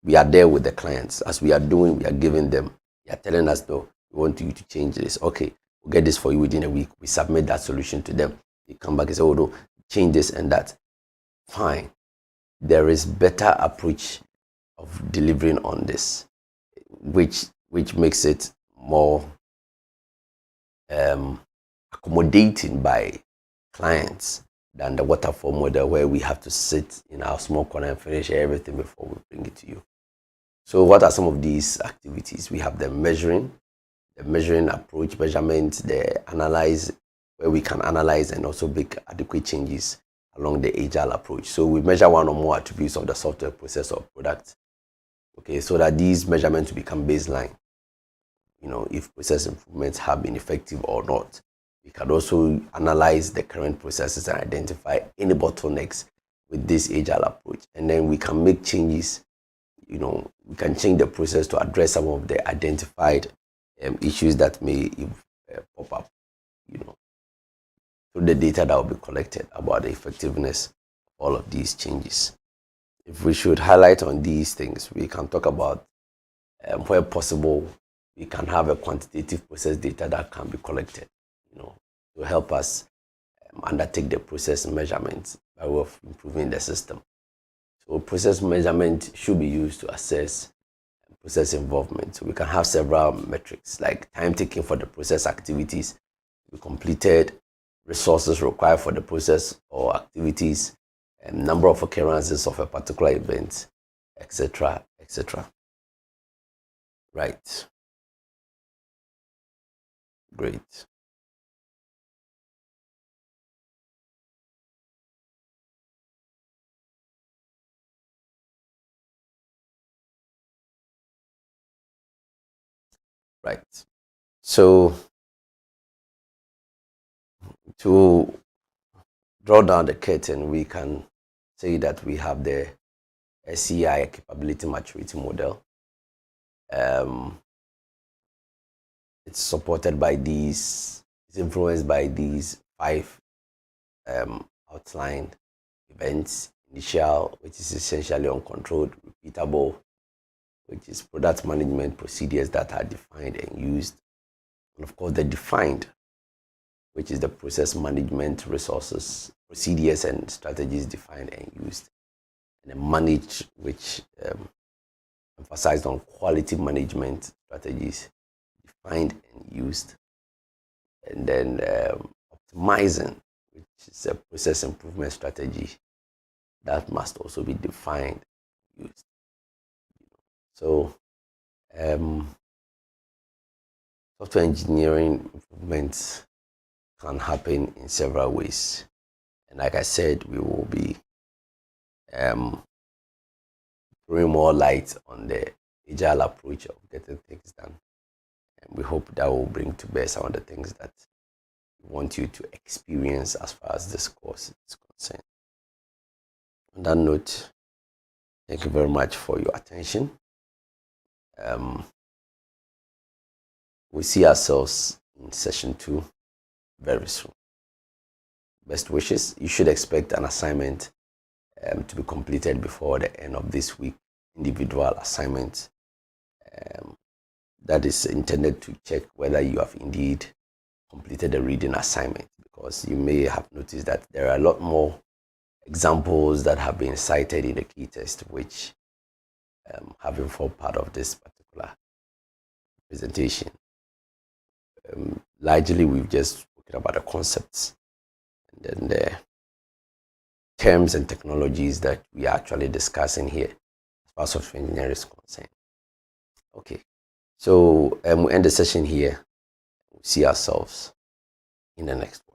We are there with the clients. As we are doing, we are giving them, they are telling us, though, we want you to change this. Okay, we'll get this for you within a week. We submit that solution to them. They come back and say, oh no, change this and that. Fine. There is better approach of delivering on this, which which makes it more accommodating by clients than the waterfall model where we have to sit in our small corner and finish everything before we bring it to you. So what are some of these activities? We have the measuring approach, measurement, the analyze, where we can analyze and also make adequate changes along the agile approach. So we measure one or more attributes of the software, process, or product, okay, so that these measurements become baseline. If process improvements have been effective or not. We can also analyze the current processes and identify any bottlenecks with this agile approach. And then we can make changes. We can change the process to address some of the identified issues that may pop up, through the data that will be collected about the effectiveness of all of these changes. If we should highlight on these things, we can talk about where possible, we can have a quantitative process data that can be collected, to help us undertake the process measurements by way of improving the system. So process measurement should be used to assess process involvement. So we can have several metrics like time taken for the process activities to be completed, resources required for the process or activities, and number of occurrences of a particular event, etc., etc. Right. Great. Right. So to draw down the curtain, we can say that we have the SCI capability maturity model. It's supported by it's influenced by these 5 outlined events. Initial, which is essentially uncontrolled, repeatable, which is product management procedures that are defined and used. And of course, the defined, which is the process management resources, procedures and strategies defined and used. And the managed, which emphasized on quality management strategies defined and used. And then optimizing, which is a process improvement strategy that must also be defined and used. So software engineering improvements can happen in several ways. And like I said, we will be throwing more light on the agile approach of getting things done. And we hope that will bring to bear some of the things that we want you to experience as far as this course is concerned. On that note, thank you very much for your attention. We see ourselves in session 2 very soon. Best wishes. You should expect an assignment to be completed before the end of this week. Individual assignment that is intended to check whether you have indeed completed the reading assignment, because you may have noticed that there are a lot more examples that have been cited in the key test, which have formed part of this particular presentation. Largely, we've just spoken about the concepts and then the terms and technologies that we are actually discussing here as far as software engineering is concerned. Okay, so we end the session here. We'll see ourselves in the next one.